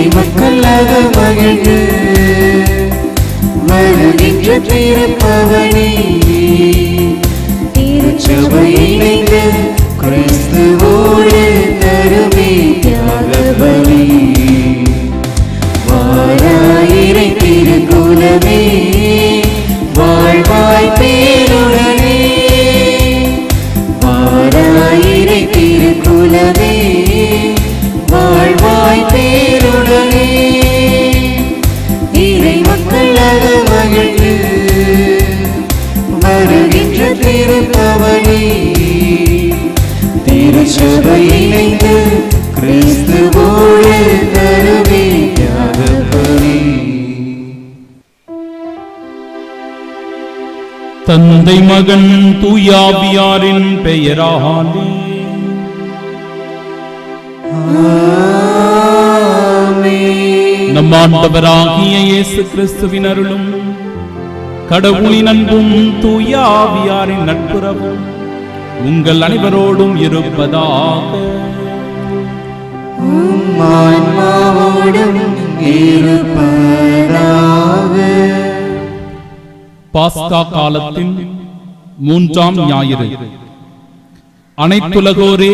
இறை மக்கள் மகிழ்ந்து வருகின்ற திருப்பவனி திருச்சபை இணைந்து கிறிஸ்துவோடு தருமே தியாக பலி. வாராயிரை திருக்குலமே வாழ்வாய் பேருடனே, வாராயிரை திருக்குலமே வாழ்வாய் பேருடனே, இறை மக்கள் மகிழ்ந்து வருகின்ற திருப்பவனி திருச்சபை இணைந்து கிறிஸ்துவோடு தருமே தியாக பலி. தந்தை மகன் தூயாவியாரின் பெயராலே நம் ஆண்டவராகிய இயேசு கிறிஸ்துவின் அருளும் கடவுளின் அன்பும் தூயாவியாரின் நட்புறவும் உங்கள் அனைவரோடும் இருப்பதாக. பாஸ்கா காலத்தின் 3ஆம் ஞாயிறு. அனைத்துலகோரே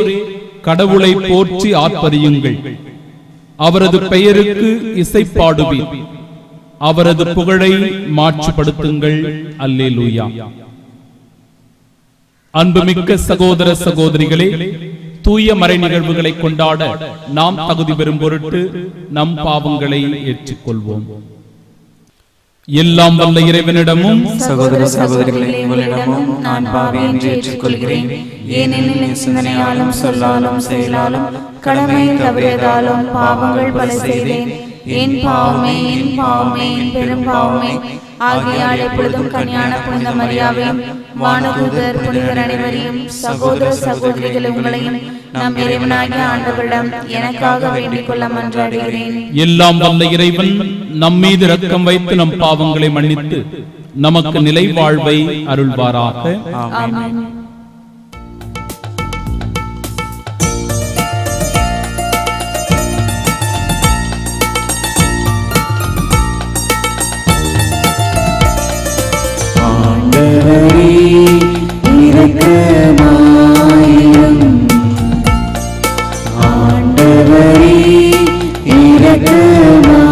கடவுளை போற்றி ஆர்ப்பரியுங்கள், அவரது பெயருக்கு இசைப்பாடுவீர், அவரது புகழை மாட்சிப்படுத்துங்கள். அல்லேலூயா. அன்புமிக்க சகோதர சகோதரிகளே, தூய மறை நிகழ்வுகளை கொண்டாட நாம் தகுதி பெறும் பொருட்டு நம் பாவங்களை ஏற்றுக்கொள்வோம். எல்லாம் வல்ல இறைவனிடமும் சகோதர சகோதரிகளை உங்களிடமும் நான் பாவி என்று ஏற்றுக்கொள்கிறேன். ஏனெனில் சிந்தனையாலும் சொல்லாலும் செயலாலும் கடமையில் தவறியதாலும் பாவங்கள் பல செய்தேன். என் பாவமே என் பாவமே என் பெரும் பாவமே. ஆகியால் எப்பொழுதும் கன்னியான புனித மரியாவையும் வானதூதர் புனிதர் அனைவரையும் சகோதர சகோதரிகளை உங்களையும் நம் இறைவனாகிய ஆண்டவரிடம் எனக்காக வேண்டிக் கொள்ள மன்றாடுகிறேன். எல்லாம் வல்ல இறைவன் நம் மீது இரக்கம் வைத்து நம் பாவங்களை மன்னித்து நமக்கு நிலை வாழ்வை அருள்வாராக. ஆமென். ஆண்டவரே இரக்கமாயிரும், ஆண்டவரே இரக்கமாயிரும்,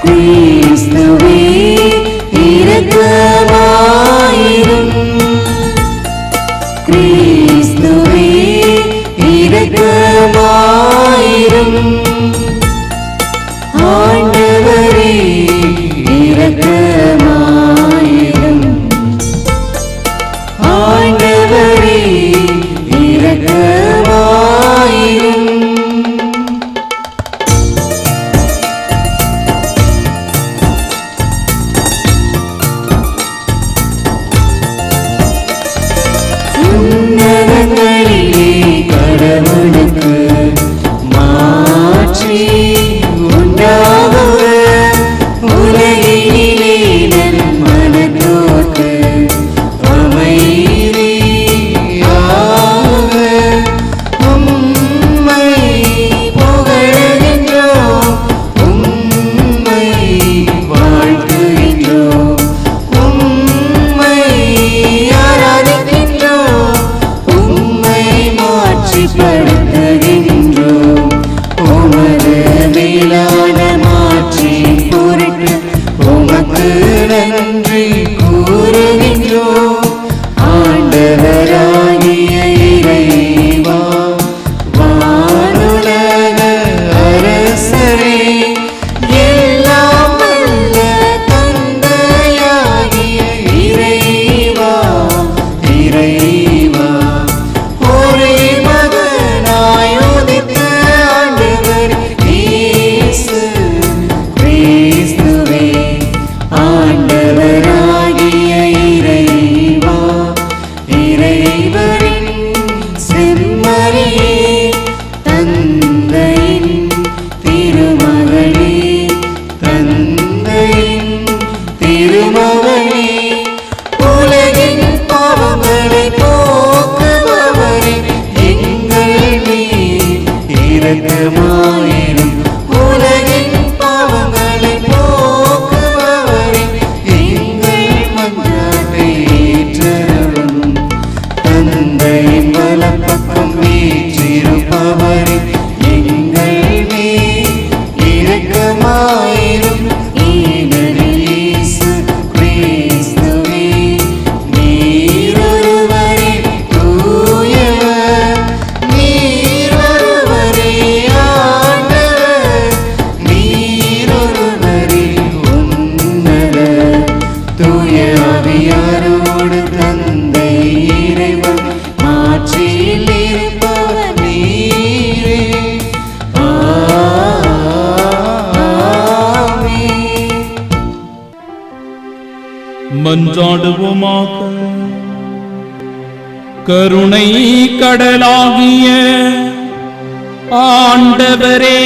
கிறிஸ்துவே இரக்கமாயிரும், கிறிஸ்துவே இரக்கமாயிரும், ஆண்டவரே இரக்கமாயிரும், ஆண்டவரே இரக்கமாயிரும். உன்னதங்களிலே கடவுளுக்கு ஆட்சியில் இருப்பவர் நீரே. ஆமென். மன்றாடுவோமாக. கருணை கடலாகிய ஆண்டவரே,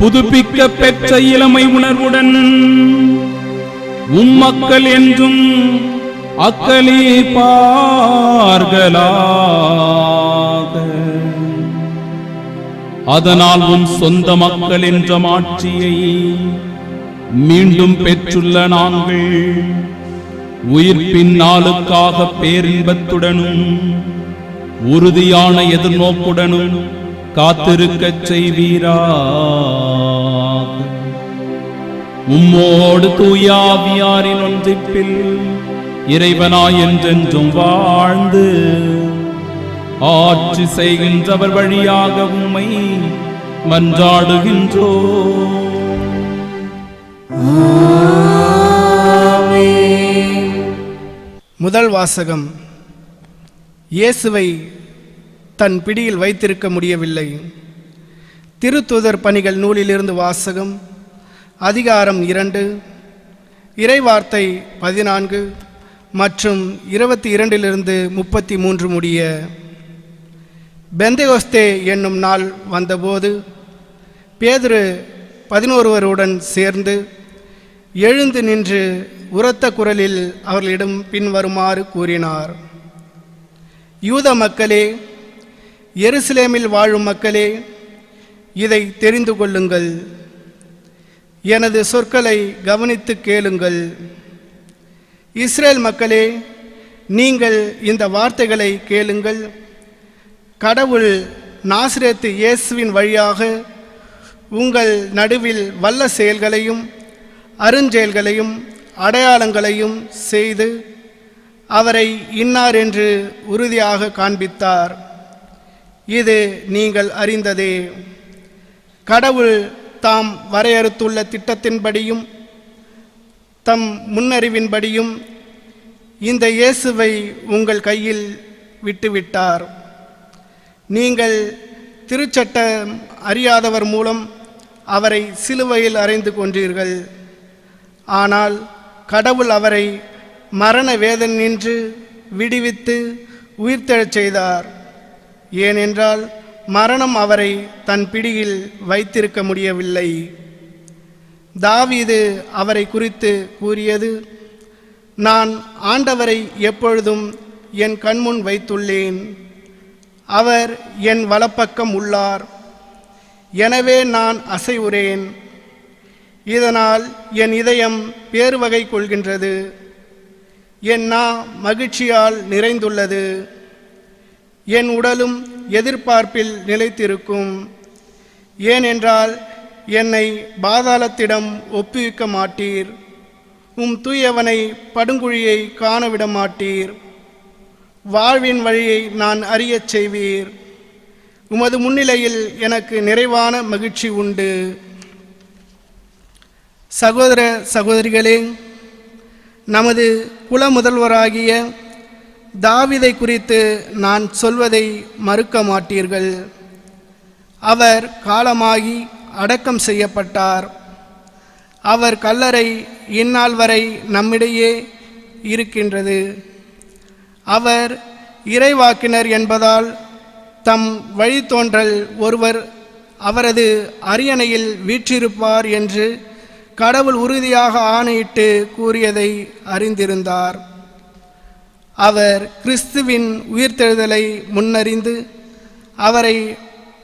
புதுப்பிக்க பெற்ற இளமை உணர்வுடன் உம்மக்கள் என்றும் அக்களிப்பார்களாக. அதனால் உன் சொந்த மக்கள் என்ற மாட்சியை மீண்டும் பெற்றுள்ள நாங்கள் உயிர்ப்பின் நாளுக்காக பேரின்பத்துடனும் உறுதியான எதிர்நோக்குடனும் காத்திருக்கச் செய்வீராக. உம்மோடு தூயாவியாரின் ஒன்றிப்பில் இறைவனாய் என்றென்றும் வாழ்ந்து ஆட்சி செய்கின்றவர் வழியாக உம்மை மன்றாடுகின்றோம். முதல் வாசகம். இயேசுவை தன் பிடியில் வைத்திருக்க முடியவில்லை. திருத்தூதர் பணிகள் நூலிலிருந்து வாசகம். அதிகாரம் 2, இறைவார்த்தை 14 மற்றும் 22 33 முடிய. பெந்தெகோஸ்தே என்னும் நாள் வந்தபோது பேதுரு 11 சேர்ந்து எழுந்து நின்று உரத்த குரலில் அவர்களிடம் பின்வருமாறு கூறினார். யூத மக்களே, எருசலேமில் வாழும் மக்களே, இதை தெரிந்து கொள்ளுங்கள். எனது சொற்களை கவனித்து கேளுங்கள். இஸ்ரேல் மக்களே, நீங்கள் இந்த வார்த்தைகளை கேளுங்கள். கடவுள் நாசரேத்து இயேசுவின் வழியாக உங்கள் நடுவில் வல்ல செயல்களையும் அருஞ்செயல்களையும் அடையாளங்களையும் செய்து அவரை இன்னார் என்று உறுதியாக காண்பித்தார். இது நீங்கள் அறிந்ததே. கடவுள் தாம் வரையறுத்துள்ள திட்டத்தின்படியும் தம் முன்னறிவின்படியும் இந்த இயேசுவை உங்கள் கையில் விட்டுவிட்டார். நீங்கள் திருச்சட்டம் அறியாதவர் மூலம் அவரை சிலுவையில் அறைந்து கொன்றீர்கள். ஆனால் கடவுள் அவரை மரண வேதனையினின்று விடுவித்து உயிர்த்தெழச் செய்தார். ஏனென்றால் மரணம் அவரை தன் பிடியில் வைத்திருக்க முடியவில்லை. தாவீது அவரை குறித்து கூறியது, நான் ஆண்டவரை எப்பொழுதும் என் கண்முன் வைத்துள்ளேன். அவர் என் வலப்பக்கம் உள்ளார். எனவே நான் அசைவுறேன். இதனால் என் இதயம் பேருவகை கொள்கின்றது. என் நா மகிழ்ச்சியால் நிறைந்துள்ளது. என் உடலும் எதிர்பார்ப்பில் நிலைத்திருக்கும். ஏனென்றால் என்னை பாதாளத்திடம் ஒப்புவிக்க மாட்டீர். உம் தூயவனை படுங்குழியை காணவிட மாட்டீர். வாழ்வின் வழியை நான் அறியச் செய்வீர். உமது முன்னிலையில் எனக்கு நிறைவான மகிழ்ச்சி உண்டு. சகோதர சகோதரிகளே, நமது குல முதல்வராகிய தாவீதை குறித்து நான் சொல்வதை மறுக்க மாட்டீர்கள். அவர் காலமாகி அடக்கம் செய்யப்பட்டார். அவர் கல்லறை இந்நாள் வரை நம்மிடையே இருக்கின்றது. அவர் இறைவாக்கினர் என்பதால் தம் வழித்தோன்றல் ஒருவர் அவரது அரியணையில் வீற்றிருப்பார் என்று கடவுள் உறுதியாக ஆணையிட்டு கூறியதை அறிந்திருந்தார். அவர் கிறிஸ்துவின் உயிர்த்தெழுதலை முன்னறிந்து அவரை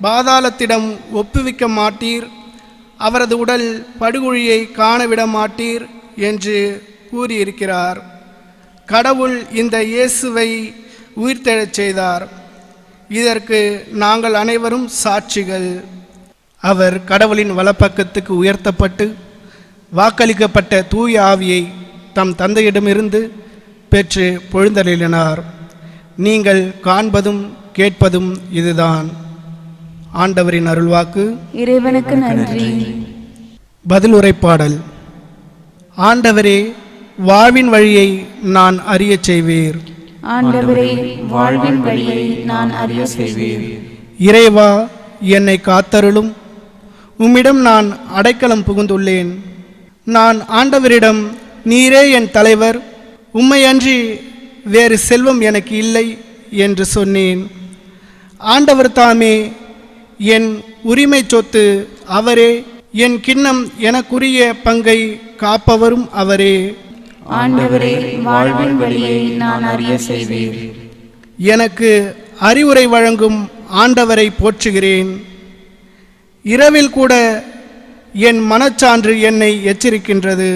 பாதாளத்திடம் ஒப்புவிக்க மாட்டீர், அவரது உடல் படுகுழியை காணவிட மாட்டீர் என்று கூறியிருக்கிறார். கடவுள் இந்த இயேசுவை உயிர்த்தெழச் செய்தார். இதற்கு நாங்கள் அனைவரும் சாட்சிகள். அவர் கடவுளின் வலப்பக்கத்துக்கு உயர்த்தப்பட்டு வாக்களிக்கப்பட்ட தூய ஆவியை தம் தந்தையிடமிருந்து பெற்று பொழுந்தருளினார். நீங்கள் காண்பதும் கேட்பதும் இதுதான். ஆண்டவரின் அருள்வாக்கு. இறைவனுக்கு நன்றி. பதில் உரைப்பாடல். ஆண்டவரே, வாழ்வின் வழியை நான் அறியச் செய்வீர். ஆண்டவரே, வாழ்வின் வழியை நான் அறிய செய்வீர். இறைவா, என்னை காத்தருளும். உம்மிடம் நான் அடைக்கலம் புகுந்துள்ளேன். நான் ஆண்டவரிடம், நீரே என் தலைவர், உம்மையன்றி வேறு செல்வம் எனக்கு இல்லை என்று சொன்னேன். ஆண்டவர் தாமே என் உரிமை சொத்து, அவரே என் கிண்ணம், எனக்குரிய பங்கை காப்பவரும் அவரே. ஆண்டவரே, வாழ்வின் வழியை நான் அறிய செய்வீர். எனக்கு அறிவுரை வழங்கும் ஆண்டவரை போற்றுகிறேன். இரவில் கூட என் மனச்சான்று என்னை எச்சரிக்கின்றது.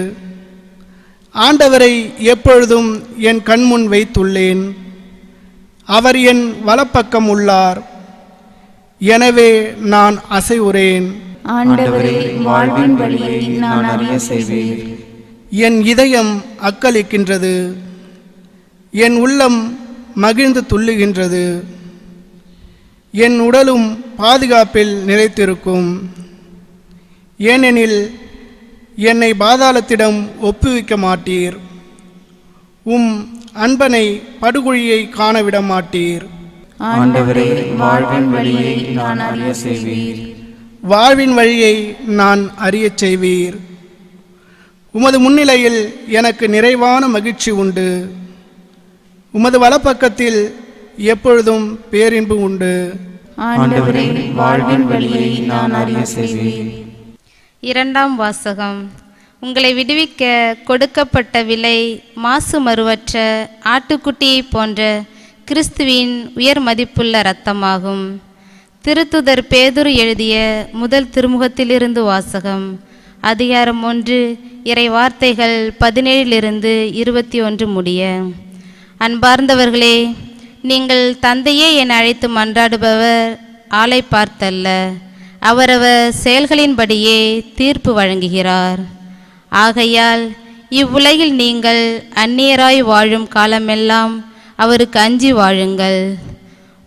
ஆண்டவரை எப்பொழுதும் என் கண்முன் வைத்துள்ளேன். அவர் என் வலப்பக்கம் உள்ளார். எனவே நான் அசைவுறேன். ஆண்டவரே, வாழ்வின் வழியை நான் அறிய செய்வீர். என் இதயம் அக்களிக்கின்றது, என் உள்ளம் மகிழ்ந்து துள்ளுகின்றது. என் உடலும் பாதுகாப்பில் நிலைத்திருக்கும். ஏனெனில் என்னை பாதாளத்திடம் ஒப்புவிக்க மாட்டீர். அன்பனை படுகொழியை காணவிட மாட்டீர். ஆண்டவரே, வாழ்வின் வழியை நான் அறிய செய்வீர். வாழ்வின் வழியை நான் அறியச் செய்வீர். உமது முன்னிலையில் எனக்கு நிறைவான மகிழ்ச்சி உண்டு. உமது வலப்பக்கத்தில் எப்பொழுதும் பேரின்பு உண்டு. ஆண்டவரே, வாழ்வின் வழியை நான் அறிய செய்வீர். இரண்டாம் வாசகம். உங்களை விடுவிக்க கொடுக்கப்பட்ட விலை மாசு மறுவற்ற ஆட்டுக்குட்டியை போன்ற கிறிஸ்துவின் உயர் மதிப்புள்ள இரத்தமாகும். திருத்துதர் பேதுரு எழுதிய முதல் திருமுகத்திலிருந்து வாசகம். அதிகாரம் 1, இறை வார்த்தைகள் 17 21 முடிய. அன்பார்ந்தவர்களே, நீங்கள் தந்தையே என அழைத்து மன்றாடுபவர் ஆளை பார்த்தல்ல, அவரவர் செயல்களின்படியே தீர்ப்பு வழங்குகிறார். ஆகையால் இவ்வுலகில் நீங்கள் அந்நியராய் வாழும் காலமெல்லாம் அவருக்கு அஞ்சி வாழுங்கள்.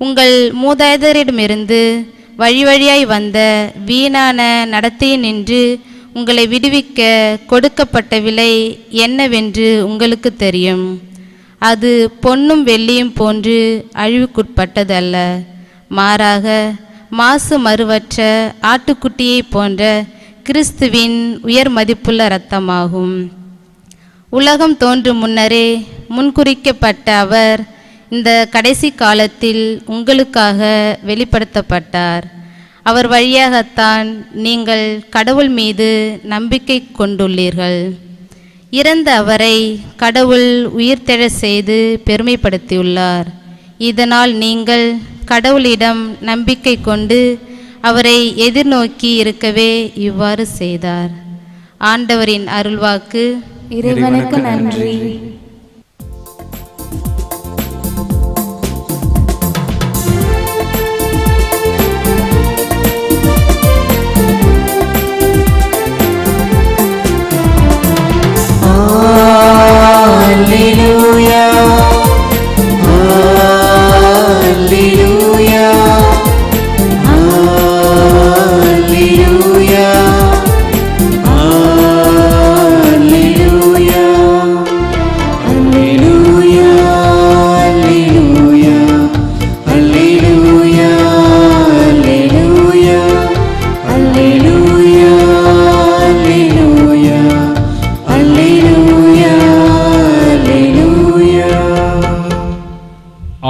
உங்கள் மூதாதையரிடமிருந்து வழி வழியாய் வந்த வீணான நடத்தையினின்று உங்களை விடுவிக்க கொடுக்கப்பட்ட விலை என்னவென்று உங்களுக்கு தெரியும். அது பொன்னும் வெள்ளியும் போன்று அழிவுக்குட்பட்டது அல்ல, மாறாக மாசு மறுவற்ற ஆட்டுக்குட்டியை போன்ற கிறிஸ்துவின் உயர் மதிப்புள்ள இரத்தமாகும். உலகம் தோன்றும் முன்னரே முன்குறிக்கப்பட்ட அவர் இந்த கடைசி காலத்தில் உங்களுக்காக வெளிப்படுத்தப்பட்டார். அவர் வழியாகத்தான் நீங்கள் கடவுள் மீது நம்பிக்கை கொண்டுள்ளீர்கள். இறந்த அவரை கடவுள் உயிர்த்தெழச் செய்து பெருமைப்படுத்தியுள்ளார். இதனால் நீங்கள் கடவுளிடம் நம்பிக்கை கொண்டு அவரை எதிர்நோக்கி இருக்கவே இவ்வாறு செய்தார். ஆண்டவரின் அருள்வாக்கு. இறைவனுக்கு நன்றி.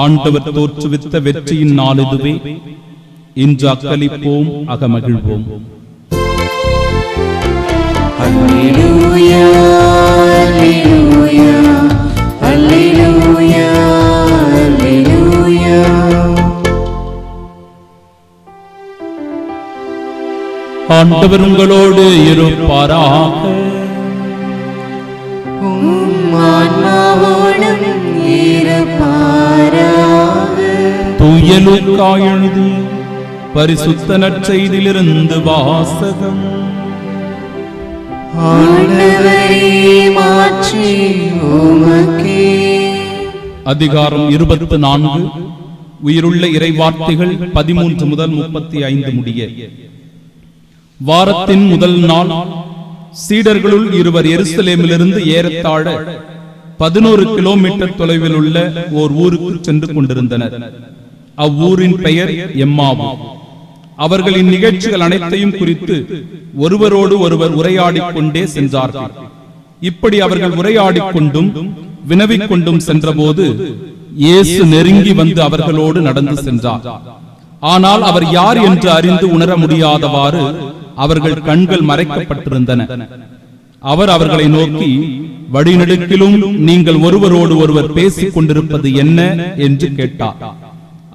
ஆண்டவர் தோற்றுவித்த வெற்றியின் நாள் இதுவே. இன்று அக்களிப்போம், அகமகிழ்வோம். அல்லேலூயா, அல்லேலூயா, அல்லேலூயா, அல்லேலூயா. ஆண்டவர் உங்களோடு இருப்பாராக. ஆன்மாவோடும் இருப்பாராக. தூய லூக்கா எழுதிய பரிசுத்த நற்செய்தியிலிருந்து வாசகம். ஆண்டவரே, மாற்றி உமக்கே. அதிகாரம் 24. உயிருள்ள இறைவார்த்தைகள் 13 முதல் 35 முடிய. வாரத்தின் முதல் நாள் சீடர்களுள் இருவர் எருசலேமிலிருந்து ஏறத்தாழ 11 கிலோமீட்டர் தொலைவில் உள்ள ஓர் ஊருக்கு சென்று கொண்டிருந்தனர். அவ்வூரின் பெயர் எம்மாவு. அவர்கள் இந்நிகழ்ச்சிகள் அனைத்தையும் குறித்து ஒருவரோடு ஒருவர் உரையாடிக் கொண்டே சென்றார்கள். இப்படி அவர்கள் உரையாடிக் கொண்டும் வினவிக் கொண்டும் சென்றபோது இயேசு நெருங்கி வந்து அவர்களோடு நடந்து சென்றார். ஆனால் அவர் யார் என்று அறிந்து உணர முடியாதவாறு அவர்கள் கண்கள் மறைக்கப்பட்டிருந்தன. அவர் அவர்களை நோக்கி, வழிநெடுக்கிலும் நீங்கள் ஒருவரோடு ஒருவர் பேசிக் கொண்டிருப்பது என்ன என்று கேட்டார்.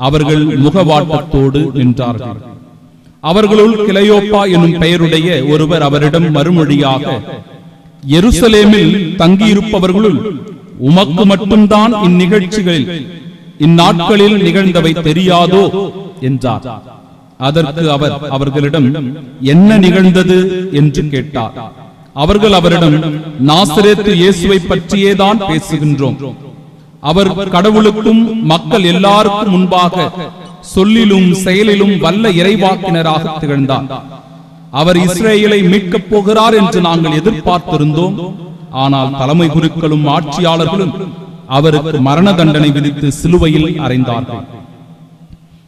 அவர்கள் முகவாட்டத்தோடு நின்றார்கள். அவர்களுள் கிளையோப்பா என்னும் பெயருடைய ஒருவர் அவரிடம் மறுமொழியாக, எருசலேமில் தங்கியிருப்பவர்களுள் உமக்கு மட்டும்தான் இந்நிகழ்ச்சிகளில் இந்நாட்களில் நிகழ்ந்தவை தெரியாதோ என்றார். அதற்கு அவர் அவர்களிடம், என்ன நிகழ்ந்தது என்று கேட்டார். அவர்கள் அவரிடம், நாசரேத்து இயேசுவை பற்றியேதான் பேசுகின்றோம். அவர் கடவுளுக்கும் மக்கள் எல்லாருக்கும் முன்பாக சொல்லிலும் செயலிலும் வல்ல இறைவாக்கினராக திகழ்ந்தார். அவர் இஸ்ரேலை மீட்கப் போகிறார் என்று நாங்கள் எதிர்பார்த்திருந்தோம். ஆனால் தலைமை குருக்களும் ஆட்சியாளர்களும் அவருக்கு மரண தண்டனை விதித்து சிலுவையில் அறைந்தார்கள்.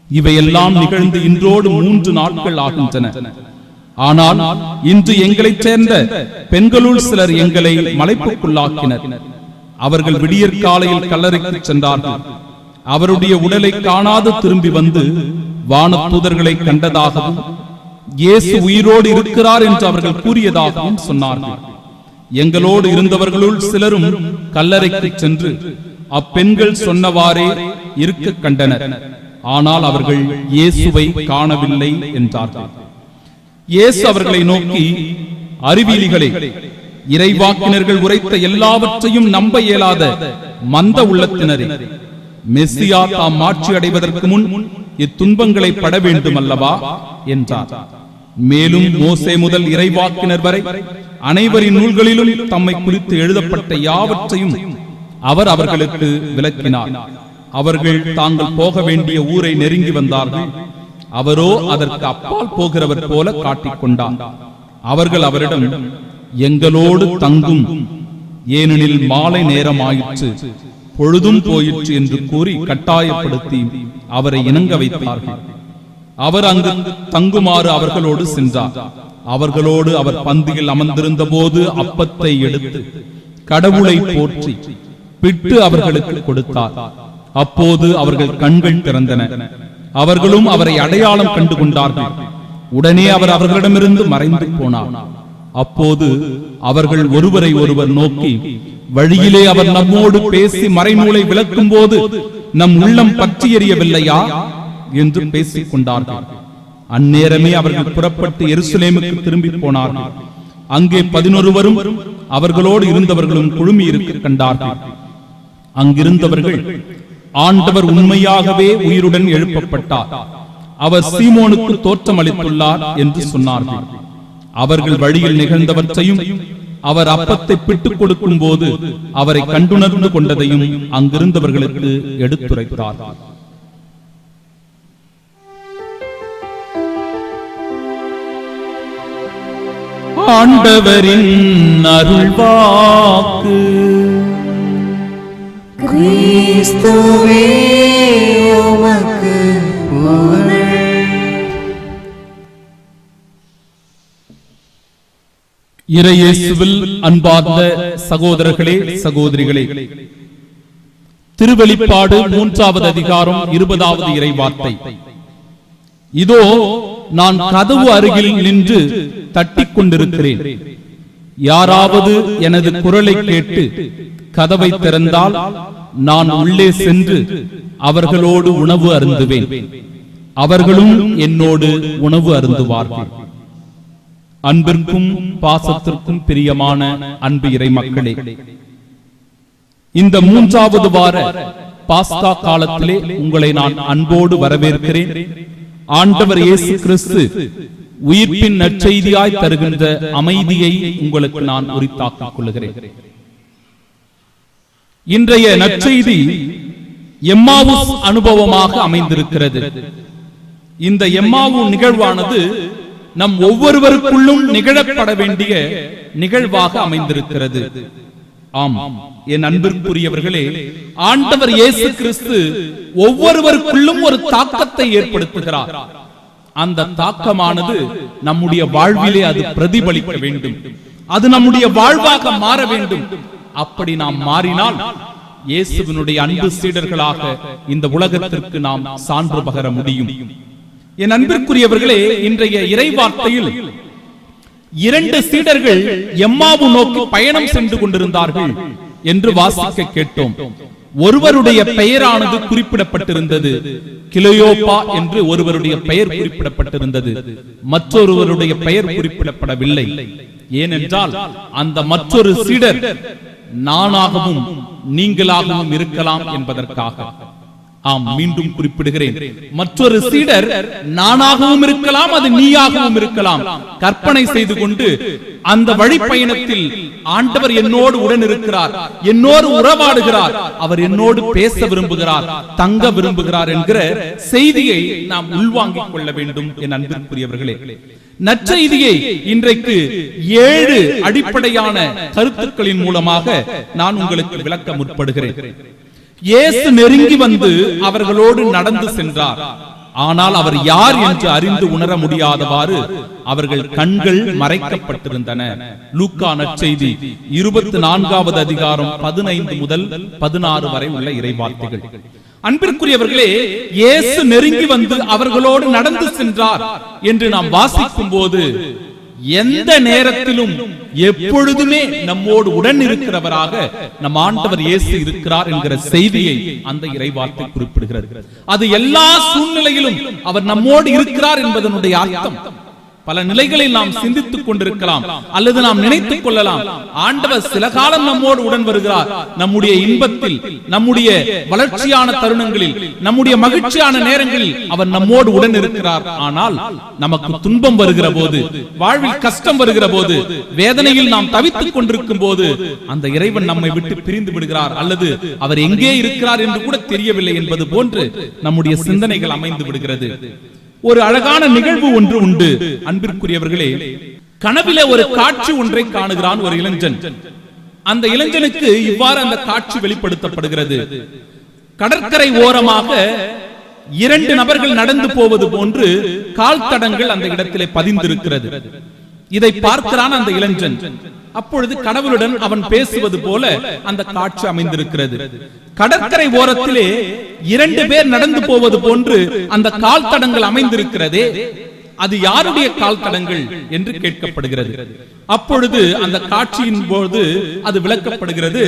இவையெல்லாம் நிகழ்ந்து இன்றோடு 3 நாட்கள் ஆகின்றன. ஆனால் இன்று எங்களைச் சேர்ந்த பெண்களுள் சிலர் எங்களை மலைப்புக்குள்ளாக்கினர். அவர்கள் விடியற் காலையில் கல்லறைக்கு சென்றார்கள். அவருடைய உடலை காணாது திரும்பி வந்து வானதூதர்களை கண்டதாகவும் இயேசு உயிரோடு இருக்கிறார் என்று அவர்கள் கூறியதாகவும் சொன்னார்கள். எங்களோடு இருந்தவர்களுள் சிலரும் கல்லறைக்கு சென்று அப்பெண்கள் சொன்னவாறே இருக்க கண்டனர். ஆனால் அவர்கள் இயேசுவை காணவில்லை என்றார்கள். இயேசு அவர்களை நோக்கி, அறிவிலிகளே, இறைவாக்கினர்கள் உரைத்த எல்லாவற்றையும் நம்ப இயலாத மந்த உள்ளத்தினரே, மெஸ்ஸியா தாம் மாட்சி அடைவதற்கு முன் இத்துன்பங்களை பட வேண்டும் அல்லவா என்றார். மேலும் மோசே முதல் இறைவாக்கினர் வரை அனைவரின் நூல்களிலும் தம்மை குறித்து எழுதப்பட்ட யாவற்றையும் அவர் அவர்களுக்கு விளக்கினார். அவர்கள் தாங்கள் போக வேண்டிய ஊரை நெருங்கி வந்தார்கள். அவரோ அதற்கு அப்பால் போகிறவர் போல காட்டிக்கொண்டார். அவர்கள் அவரிடம், எங்களோடு தங்கும், ஏனெனில் மாலை நேரம் ஆயிற்று, பொழுதும் போயிற்று என்று கூறி கட்டாயப்படுத்தி அவரை இணங்க வைத்தார்கள். அவர் அங்கு தங்குமாறு அவர்களோடு சென்றார். அவர்களோடு அவர் பந்தியில் அமர்ந்திருந்த போது அப்பத்தை எடுத்து கடவுளை போற்றி பிட்டு அவர்களுக்கு கொடுத்தார். அப்போது அவர்கள் கண்கள் திறந்தன. அவர்களும் அவரை அடையாளம் கண்டு கொண்டார்கள். உடனே அவர் அவர்களிடமிருந்து மறைந்து போனார். அப்போது அவர்கள் ஒருவரை ஒருவர் நோக்கி, வழியிலே அவர் நம்மோடு பேசி மறைநூலை விளக்கும் போது நம் உள்ளம் பற்றி எரியவில்லையா என்று பேசிக் கொண்டார்கள். அந்நேரமே அவர்கள் புறப்பட்டு எருசலேமுக்கு திரும்பி போனார்கள். அங்கே 11 அவர்களோடு இருந்தவர்களும் குழுமி இருக்க கண்டார்கள். அங்கிருந்தவர்கள், ஆண்டவர் உண்மையாகவே உயிருடன் எழுப்பப்பட்டார், அவர் சீமோனுக்கு தோற்றம் அளித்துள்ளார் என்று சொன்னார்கள். அவர்கள் வழியில் நிகழ்ந்தவற்றையும் அவர் அப்பத்தை பிட்டுக் கொடுக்கும் போது அவரை கண்டுணர்ந்து கொண்டதையும் அங்கிருந்தவர்களுக்கு எடுத்துரைத்தார். ஆண்டவரின் அருள்வாக்கு. கிறிஸ்துவே உமக்கு புகழ். இறையேசுவில் அன்பார்ந்த சகோதரர்களே, சகோதரிகளே, திருவெளிப்பாடு 3வது அதிகாரம் 20வது இறைவார்த்தை. இதோ நான் கதவு அருகில் நின்று தட்டிக் கொண்டிருக்கிறேன். யாராவது எனது குரலை கேட்டு கதவை திறந்தால் நான் உள்ளே சென்று அவர்களோடு உணவு அருந்துவேன், அவர்களும் என்னோடு உணவு அருந்துவார்கள். அன்பிற்கும் பாசத்திற்கும் பிரியமான அன்பு இறை மக்களே, இந்த 3வது வார பாஸ்கா காலத்திலே உங்களை நான் அன்போடு வரவேற்கிறேன். ஆண்டவர் இயேசு கிறிஸ்து உயிர்ப்பின் நற்செய்தியாய் தருகின்ற அமைதியை உங்களுக்கு நான் உரித்தாக்கிக் கொள்கிறேன். இன்றைய நற்செய்தி எம்மாவுஸ் அனுபவமாக அமைந்திருக்கிறது. இந்த எம்மாவு நிகழ்வானது நம் ஒவ்வொருவருக்குள்ளும் நிகழப்பட வேண்டிய நிகழ்வாக அமைந்திருக்கிறது. ஆம் என் அன்பிற்குரியவர்களே, ஆண்டவர் இயேசு கிறிஸ்து ஒவ்வொருவருக்குள்ளும் ஒரு தாக்கத்தை ஏற்படுத்துகிறார். அந்த தாக்கமானது நம்முடைய வாழ்விலே அது பிரதிபலிக்க வேண்டும், அது நம்முடைய வாழ்வாக மாற வேண்டும். அப்படி நாம் மாறினால் இயேசுவினுடைய அன்பு சீடர்களாக இந்த உலகத்திற்கு நாம் சான்று பகர முடியும். என் அன்பிற்குரியவர்களே, இன்றைய இறைவார்த்தையில் 2 சீடர்கள் எம்மாவு நோக்கி பயணம் சென்று கொண்டிருந்தார்கள் என்று வாசிக்க கேட்டோம். ஒருவருடைய பெயரானது குறிப்பிடப்பட்டிருந்தது, கிலயோப்பா என்று ஒருவருடைய பெயர் குறிப்பிடப்பட்டிருந்தது. மற்றொருவருடைய பெயர் குறிப்பிடப்படவில்லை. ஏனென்றால் அந்த மற்றொரு சீடர் நானாகவும் நீங்களாகவும் இருக்கலாம் என்பதற்காக. ஆம், மீண்டும் குறிப்பிடுகிறேன், மற்றொரு சீடர் நானாகவும் இருக்கலாம், அது நீயாகவும் இருக்கலாம். கற்பனை செய்து கொண்டு அந்த வழிப்பயணத்தில் ஆண்டவர் என்னோடு உடன் இருக்கிறார், என்னோடு உறவாடுகிறார், அவர் என்னோடு பேச விரும்புகிறார், தங்க விரும்புகிறார் என்கிற செய்தியை நாம் உள்வாங்கிக் கொள்ள வேண்டும். என் அன்பிற்குரியவர்களே, நற்செய்தியை இன்றைக்கு 7 அடிப்படையான கருத்துக்களின் மூலமாக நான் உங்களுக்கு விளக்க முற்படுகிறேன். இயேசு நெருங்கி வந்து அவர்களோடு நடந்து சென்றார். ஆனால் அவர் யார் என்று அறிந்து உணர முடியாதவாறு அவர்கள் கண்கள் மறைக்கப்பட்டிருந்தன. லூக்கா நற்செய்தி 24வது அதிகாரம் 15 முதல் 16 வரை உள்ள இறைவார்த்தைகள். அன்பிற்குரியவர்களே, இயேசு நெருங்கி வந்து அவர்களோடு நடந்து சென்றார் என்று நாம் வாசிக்கும் போது எந்த நேரத்திலும் எப்பொழுதுமே நம்மோடு உடன் இருக்கிறவராக நம் ஆண்டவர் இயேசு இருக்கிறார் என்கிற செய்தியை அந்த இறைவார்த்தை குறிப்பிடுகிறது. அது எல்லா சூழ்நிலையிலும் அவர் நம்மோடு இருக்கிறார் என்பதனுடைய அர்த்தம். பல நிலைகளில் நாம் சிந்தித்துக் கொண்டிருக்கலாம் அல்லது நாம் நினைத்துக் கொள்ளலாம், ஆண்டவர் சில காலம் நம்மோடு உடன் வருகிறார், நம்முடைய இன்பத்தில், நம்முடைய வளர்ச்சியான தருணங்களில், நம்முடைய மகிழ்ச்சியான நேரங்களில் அவர் நம்மோடு உடன் இருக்கிறார். ஆனால் நமக்கு துன்பம் வருகிற போது, வாழ்வில் கஷ்டம் வருகிற போது, வேதனையில் நாம் தவித்துக் கொண்டிருக்கும் போது அந்த இறைவன் நம்மை விட்டு பிரிந்து விடுகிறார், அல்லது அவர் எங்கே இருக்கிறார் என்று கூட தெரியவில்லை என்பது போன்று நம்முடைய சிந்தனைகள் அமைந்து விடுகிறது. ஒரு அழகான நிகழ்வு ஒன்று உண்டு அன்பிற்குரியவர்களே. கனவிலே ஒரு காட்சி ஒன்றை காணுகிறான் ஒரு இளைஞன். அந்த இளைஞனுக்கு இவ்வாறு அந்த காட்சி வெளிப்படுத்தப்படுகிறது. கடற்கரை ஓரமாக 2 நபர்கள் நடந்து போவது போன்று கால் தடங்கள் அந்த இடத்திலே பதிந்திருக்கிறது. இதை பார்க்கிறான் அந்த இளைஞன். அப்பொழுது கடவுளுடன் அவன் பேசுவது போல அந்த காட்சி அமைந்திருக்கிறது. கடற்கரை ஓரத்திலே 2 பேர் நடந்து போவது போன்று அந்த கால் தடங்கள் அமைந்திருக்கிறதே, அது யாருடைய கால் தடங்கள் என்று கேட்கப்படுகிறது. அப்பொழுது அந்த காட்சியின் போது அது விளக்கப்படுகிறது.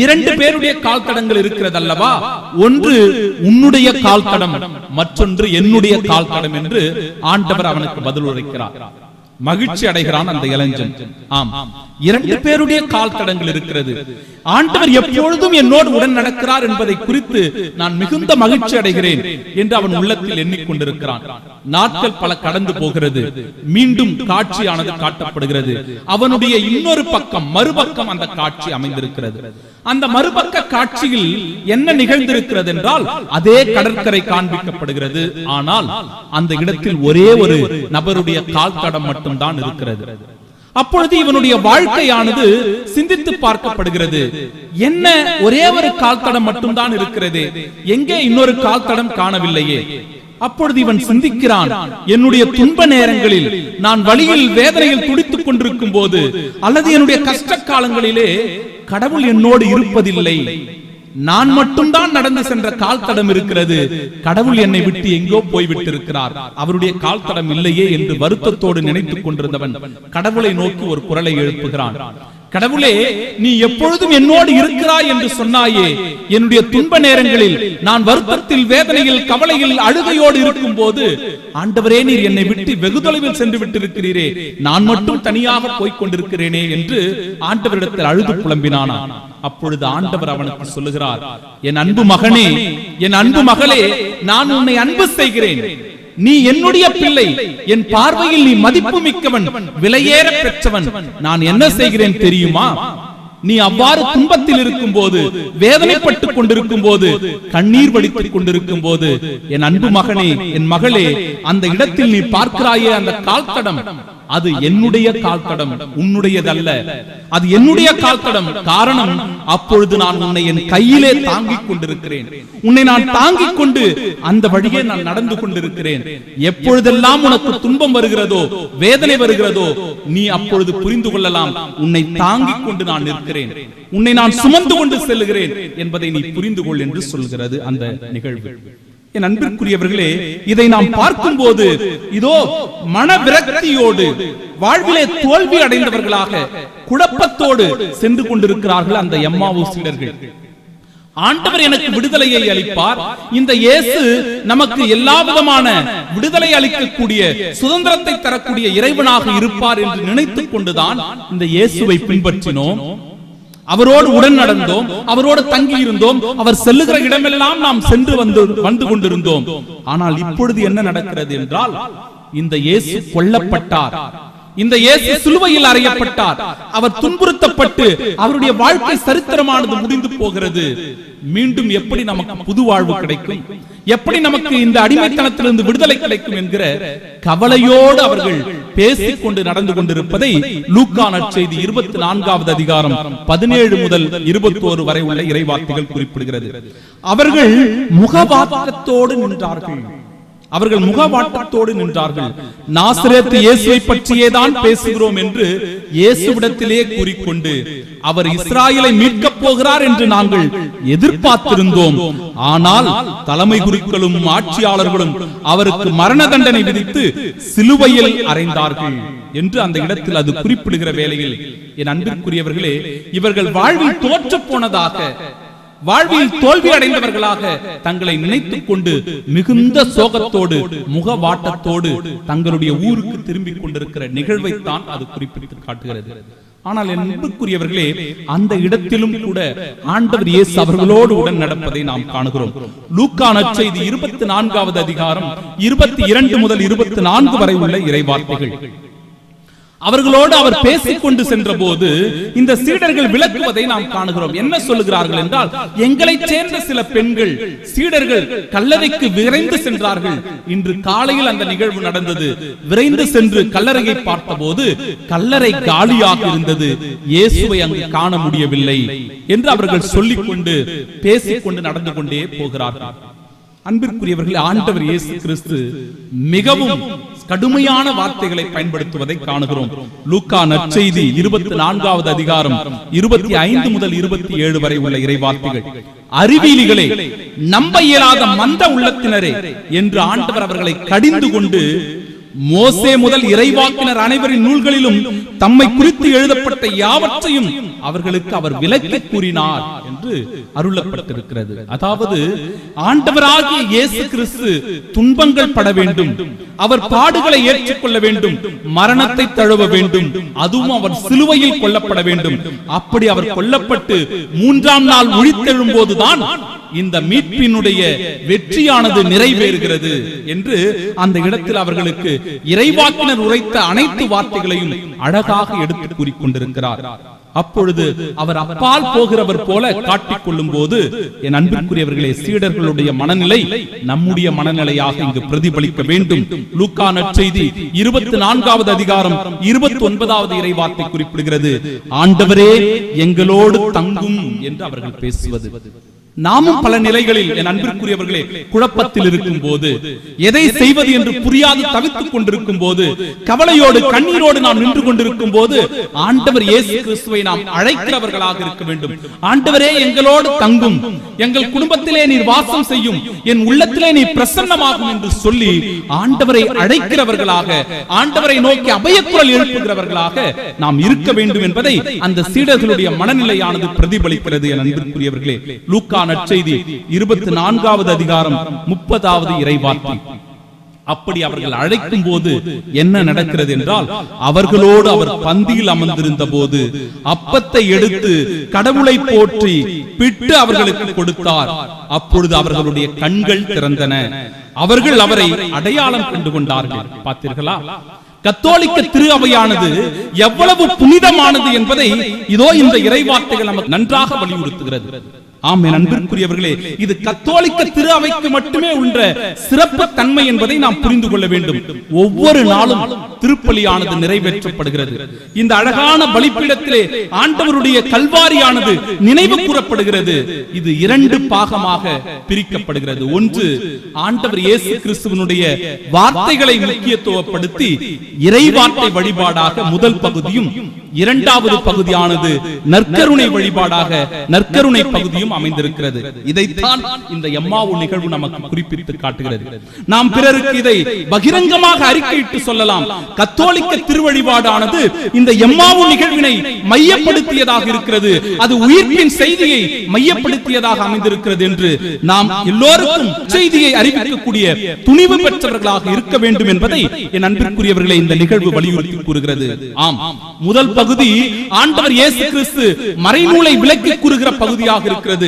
2 பேருடைய கால் தடங்கள் இருக்கிறது அல்லவா, ஒன்று உன்னுடைய கால் தடம், மற்றொன்று என்னுடைய கால் தடம் என்று ஆண்டவர் அவனுக்கு பதில் உரைக்கிறார். மகிழ்ச்சி அடைகிறான் அந்த இளைஞன். ஆம், 2 பேருடைய கால் தடங்கள் இருக்கிறது. ஆண்டவர் எப்பொழுதும் என்னோடு உடன் நடக்கிறார் என்பதை குறித்து நான் மிகுந்த மகிழ்ச்சி அடைகிறேன் என்று அவன் உள்ளத்தில் எண்ணிக்கொண்டிருக்கிறான். நாட்கள் பல கடந்து போகிறது. மீண்டும் காட்சியானது காட்டப்படுகிறது. அவனுடைய இன்னொரு பக்கம், மறுபக்கம் அந்த காட்சி அமைந்திருக்கிறது. அந்த மறுபக்க காட்சியில் என்ன நிகழ்ந்திருக்கிறது என்றால், அதே கடற்கரை காண்பிக்கப்படுகிறது. ஆனால் அந்த இடத்தில் ஒரே ஒரு நபருடைய கால் தடம் மட்டும்தான் இருக்கிறது. அப்பொழுது இவனுடைய வாழ்க்கையானது சிந்தித்து பார்க்கப்படுகிறது. என்ன, ஒரே ஒரு கால் தடம் மட்டும்தான் இருக்கிறது, எங்கே இன்னொரு கால் தடம் காணவில்லையே? அப்பொழுது இவன் சிந்திக்கிறான், என்னுடைய துன்ப நேரங்களில், நான் வழியில் வேதனையில் துடித்துக் கொண்டிருக்கும் போது, அல்லது என்னுடைய கஷ்ட காலங்களிலே கடவுள் என்னோடு இருப்பதில்லை, நான் மட்டும்தான் நடந்து சென்ற கால் தடம் இருக்கிறது, கடவுள் என்னை விட்டு எங்கோ போய்விட்டிருக்கிறார், அவருடைய கால் தடம் இல்லையே என்று வருத்தத்தோடு நினைத்துக் கொண்டிருந்தவன் கடவுளை நோக்கி ஒரு குரலை எழுப்புகிறான். கடவுளே, நீ எப்பொழுதும் என்னோடு இருக்கிறாய் என்று சொன்னாயே, என்னுடைய துன்ப நேரங்களில், நான் வருத்தத்தில், வேதனையில், கவலையில், அழுகையோடு இருக்கும் போது, ஆண்டவரே நீர் என்னை விட்டு வெகு தொலைவில் சென்று விட்டிருக்கிறீரே, நான் மட்டும் தனியாக போய்க் கொண்டிருக்கிறேனே என்று ஆண்டவரிடத்தில் அழுது புலம்பினானா. அப்பொழுது ஆண்டவர் அவனுக்கு சொல்லுகிறார், என் அன்பு மகனே, என் அன்பு மகளே, நான் உன்னை அன்பு செய்கிறேன், நீ என்னுடைய பிள்ளை, என் பார்வையில் நீ மதிப்பு மிக்கவன், விலையேற பெற்றவன். நான் என்ன செய்கிறேன் தெரியுமா? நீ அவ்வாறு துன்பத்தில் இருக்கும் போது, வேதனைப்பட்டுக் கொண்டிருக்கும் போது, கண்ணீர் வடித்துக் கொண்டிருக்கும் போது, என் அன்பு மகனே, என் மகளே, அந்த இடத்தில் நீ பார்க்கிறாயே அந்த கால்தடம், அது என்னுடைய கால்தடம், உன்னுடையதல்ல. அது என்னுடைய கால்தடம். காரணம், அப்பொழுது நான் உன்னை என் கையிலே தாங்கிக் கொண்டிருக்கிறேன். உன்னை நான் தாங்கிக் கொண்டு அந்த வழியே நான் நடந்து கொண்டிருக்கிறேன். எப்பொழுதெல்லாம் உனக்கு துன்பம் வருகிறதோ, வேதனை வருகிறதோ, நீ அப்பொழுது புரிந்து கொள்ளலாம், உன்னை தாங்கிக் கொண்டு நான் நிற்கிறேன், உன்னை நான் சுமந்து கொண்டு செல்லுகிறேன் என்பதை நீ புரிந்து கொள் என்று சொல்கிறது அந்த நிகழ்வு. என் அன்பிற்குரியவர்களே, இதை நாம் பார்க்கும் போது இதோ மன விரக்தியோடு, வாழ்விலே தோல்வி அடைந்தவர்களாக, குழப்பத்தோடு சென்று கொண்டிருக்கிறார்கள் அந்த எம்மாவு சீடர்கள். ஆண்டவர் எனக்கு விடுதலையை அளிப்பார், இந்த இயேசு நமக்கு எல்லா விதமான விடுதலை அளிக்கக்கூடிய, சுதந்திரத்தை தரக்கூடிய இறைவனாக இருப்பார் என்று நினைத்துக் கொண்டுதான் இந்த இயேசுவை பின்பற்றினோம். அவரோடு உடன் நடந்தோம், அவரோடு தங்கி இருந்தோம், அவர் செல்லுகிற இடமெல்லாம் நாம் சென்று வந்து கொண்டிருந்தோம். ஆனால் இப்பொழுது என்ன நடக்கிறது என்றால், இந்த இயேசு கொல்லப்பட்டார், இந்த இயேசு சிலுவையில் அறையப்பட்டார், அவர் துன்புறுத்தப்பட்டு அவருடைய வாழ்க்கை சரித்திரமானது முடிந்து போகிறது. மீண்டும் எப்படி நமக்கு புது வாழ்வு கிடைக்கும், எப்படி நமக்கு இந்த அடிமைத்தனத்திலிருந்து விடுதலை கிடைக்கும் என்கிற கவலையோடு அவர்கள் பேசிக் கொண்டு நடந்து கொண்டிருப்பதை லூக்கா நற்செய்தி 24வது அதிகாரம் 17 முதல் 21 வரை உள்ள இறைவார்த்தைகள் குறிப்பிடுகிறது. அவர்கள் முகவாட்டத்தோடு நின்றார்கள். அவர்கள் முகவாட்டத்தோடு நின்றார்கள். நாசரேத்து இயேசுவை பற்றியே தான் பேசுகிறோம் என்று இயேசுவிடத்திலே கூறிக்கொண்டு, அவர் இஸ்ராயலை மீட்கப் போகிறார் என்று நாங்கள் எதிர்பார்த்திருந்தோம். ஆனால் தலைமை குருக்களும் ஆட்சியாளர்களும் அவருக்கு மரண தண்டனை விதித்து சிலுவையில் அறைந்தார்கள் என்று அந்த இடத்தில் அது குறிப்பிடுகிற வேளையில், என் அன்பிற்குரியவர்களே, இவர்கள் வாழ்வில் தோற்று போனதாக, வாழ்வில் தோல்வி அடைந்தவர்களாக தங்களை நினைத்துக் கொண்டு மிகுந்த சோகத்தோடு, முகவாட்டத்தோடு தங்களுடைய ஊருக்கு திரும்பிக் கொண்டிருக்கிற நிகழ்வைத்தான் அது குறிப்பிட்டு காட்டுகிறது. ஆனால் என் அன்புக்குரியவர்களே, அந்த இடத்திலும் கூட ஆண்டவர் இயேசு அவர்களோடு உடன் நடப்பதை நாம் காணுகிறோம். லூக்கா நற்செய்தி 24வது அதிகாரம் 22 முதல் 24 வரை உள்ள இறைவார்த்தைகள். அவர்களோடு அவர் பேசிக் கொண்டு சென்ற போது இந்த சீடர்கள் விளக்குவதை நாம் காணுகிறோம். என்ன சொல்லுகிறார்கள் என்றால், எங்களை சேர்ந்த சில பெண்கள் சீடர்கள் கல்லறைக்கு விரைந்து சென்றார்கள். இன்று காலையில் அந்த நிகழ்வு நடந்தது. விரைந்து சென்று கல்லறையை பார்த்தபோது கல்லறை காலியாக இருந்தது, இயேசுவை அங்கு காண முடியவில்லை என்று அவர்கள் சொல்லிக் கொண்டு பேசிக்கொண்டு நடந்து கொண்டே போகிறார்கள். அன்பிற்குரியவர்கள், ஆண்டவர் இயேசு கிறிஸ்து மிகவும் கடுமையான வார்த்தைகளை பயன்படுத்துவதை காணுகிறோம். லூக்கா நற்செய்தி 24வது அதிகாரம் 25 முதல் 27 வரை உள்ள இறைவார்த்தைகள். அறிவியலிகளே, நம்ப இயலாத மந்த உள்ளத்தினரே என்று ஆண்டவர் அவர்களை கடிந்து கொண்டு, மோசே முதல் இறைவாக்கினர் அனைவரின் நூல்களிலும் தம்மை குறித்து எழுதப்பட்ட யாவற்றையும் அவர்களுக்கு அவர் விளக்கி கூறினார் என்று அருளப்பட்டிருக்கிறது. அதாவது ஆண்டவராகிய இயேசு கிறிஸ்து துன்பங்கள் பட வேண்டும், அவர் பாடுகளை ஏற்றுக்கொள்ள வேண்டும், மரணத்தை தழுவ வேண்டும், அதுவும் அவர் சிலுவையில் கொல்லப்பட வேண்டும். அப்படி அவர் கொல்லப்பட்டு 3ஆம் நாள் உயிர்த்தெழும் போதுதான் இந்த மீட்பினுடைய வெற்றியானது நிறைவேறுகிறது என்று அந்த இடத்தில் அவர்களுக்கு இறைவாக்கினர் உரைத்த அனைத்து வார்த்தைகளையும் அழகாக எடுத்து கூறிக்கொண்டிருக்கிறார். அப்பொழுது அவர் அப்பால் போகிறவர் போல காட்டிக் கொள்ளும் போது, என் அன்பிற்குரியவர்களே, சீடர்களுடைய மனநிலை நம்முடைய மனநிலையாக இங்கு பிரதிபலிக்க வேண்டும். லூக்கா நற்செய்தி 24வது அதிகாரம் 29வது இறைவார்த்தை குறிப்பிடுகிறது, ஆண்டவரே எங்களோடு தங்கும் என்று அவர்கள் பேசுவது. நாமும் பல நிலைகளில், என் அன்பிற்குரியவர்களே, குழப்பத்தில் இருக்கும் போது, எதை செய்வது என்று புரியாது தவித்துக் கொண்டிருக்கும் போது, கவலையோடு கண்ணீரோடு நாம் நின்று கொண்டிருக்கும் போது, ஆண்டவர் இயேசு கிறிஸ்துவை நாம் அழைக்கிறவர்களாக இருக்க வேண்டும். ஆண்டவரே எங்களோடு தங்கும், எங்கள் குடும்பத்திலே நீர் வாசம் செய்யும், என் உள்ளத்திலே நீ பிரசன்னமாகும் என்று சொல்லி ஆண்டவரை அழைக்கிறவர்களாக, ஆண்டவரை நோக்கி அபயக்குரல் எழுப்புகிறவர்களாக நாம் இருக்க வேண்டும் என்பதை அந்த சீடர்களுடைய மனநிலையானது பிரதிபலிக்கிறது. என் அன்பிற்குரியவர்களே, லூக்கா நற்செய்தி 24வது அதிகாரம் 30வது இறைவார்த்தை. அப்படி அவர்கள் அழைக்கும் போது என்ன நடக்கிறது என்றால், அவர்களோடு அவர் பந்தியில் அமர்ந்திருந்த போது அப்பத்தை எடுத்து கடவுளை போற்றி பிட்டு அவர்களுக்கு கொடுத்தார். அப்பொழுது அவர்களுடைய கண்கள் திறந்தன, அவர்கள் அவரை அடையாளம் கண்டு கொண்டார்கள். பார்த்தீர்களா? கத்தோலிக்க திரு அவையானது எவ்வளவு புனிதமானது என்பதை இதோ இந்த இறைவார்த்தைகள் நமக்கு நன்றாக வலியுறுத்துகிறது. ஆம் என் அன்பிற்குரியவர்களே, இது கத்தோலிக்க திரு அவைக்கு மட்டுமே உள்ள சிறப்பு தன்மை என்பதை நாம் புரிந்து கொள்ள வேண்டும். ஒவ்வொரு நாளும் திருப்பலியானது நிறைவேற்றப்படுகிறது. இந்த அழகான பலிபீடத்திலே ஆண்டவருடைய கல்வாரியானது நினைவு கூறப்படுகிறது. இது 2 பாகமாக பிரிக்கப்படுகிறது. ஒன்று, ஆண்டவர் இயேசு கிறிஸ்துவினுடைய வார்த்தைகளை முக்கியத்துவப்படுத்தி இறை வார்த்தை வழிபாடாக முதல் பகுதியும், இரண்டாவது பகுதியானது நற்கருணை வழிபாடாக நற்கருணை பகுதியும் அமைந்திருக்கிறது. இதைத்தான் இந்த எம்மாவு நிகழ்வு நமக்கு குறிப்பிட்டு காட்டுகிறது. நாம் பிறருக்கு இதை பகிரங்கமாக அறிக்கையிட்டு சொல்லலாம். கத்தோலிக்க திருவழிபாடானது இந்த எம்மாவு நிகழ்வினை மையப்படுத்தியதாக இருக்கிறது. அது உயிர்ப்பின் செய்தியை மையப்படுத்தியதாக அமைந்திருக்கிறது என்று நாம் எல்லோருக்கும் செய்தியை அறிவிக்கக்கூடிய துணிவு பெற்றவர்களாக இருக்க வேண்டும் என்பதை என் அன்பிற்குரியவர்களை இந்த நிகழ்வு வலியுறுத்தி கூறுகிறது. ஆம், முதல் பகுதி ஆண்டவர் இயேசு கிறிஸ்து மறைநூலை விளக்கி கூறுகிற பகுதியாக இருக்கிறது.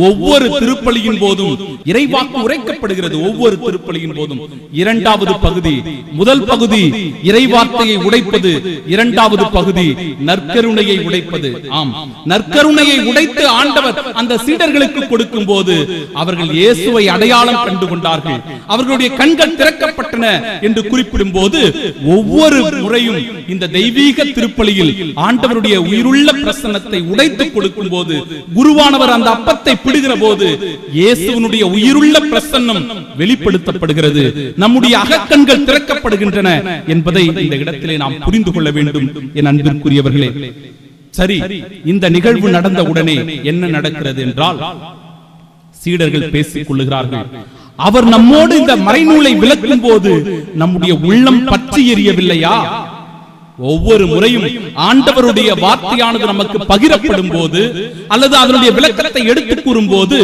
ஒவ்வொரு திருப்பலியின் போதும் இறைவாக்கு உரைக்கப்படுகிறது. ஒவ்வொரு திருப்பலியின் போதும். இரண்டாவது பகுதி, முதல் பகுதி இறைவார்த்தையை உடைப்பது, இரண்டாவது பகுதி நற்கருணையை உடைப்பது. ஆம், நற்கருணையை உடைத்து ஆண்டவர் அந்த சீடர்களுக்கு கொடுக்கும் போது அவர்கள் இயேசுவை அடையாளம் கண்டு கொண்டார்கள். அவர்களுடைய கண்கள் திறக்கப்பட்டன என்று குறிப்பிடும் போது ஒவ்வொரு முறையும் இந்த தெய்வீக திருப்பலியில் ஆண்டவருடைய உயிருள்ள பிரசன்னத்தை உடைத்து கொடுக்கும் போது, குருவானவர் அந்த அப்பத்தை பிடுகிற போது இயேசுவினுடைய உயிருள்ள பிரசன்னம் வெளிப்படுத்தப்படுகிறது. நம்முடைய அகக்கண்கள் திறக்கப்படுகின்றன என்பதை இந்த இடத்திலே நாம் புரிந்து கொள்ள வேண்டும் என் அன்பிற்குரியவர்களே. சரி, இந்த நிகழ்வு நடந்த உடனே என்ன நடக்கிறது என்றால், சீடர்கள் பேசிக் கொள்ளுகிறார்கள். அவர் நம்மோடு இந்த மறைநூலை விளக்கும் போது நம்முடைய உள்ளம் பற்றி எரியவில்லையா? ஒவ்வொரு முறையும் ஆண்டவருடைய வார்த்தையானது நமக்கு பகிரப்படும் போது அல்லது அதனுடைய விளக்கத்தை எடுத்து கூறும் போது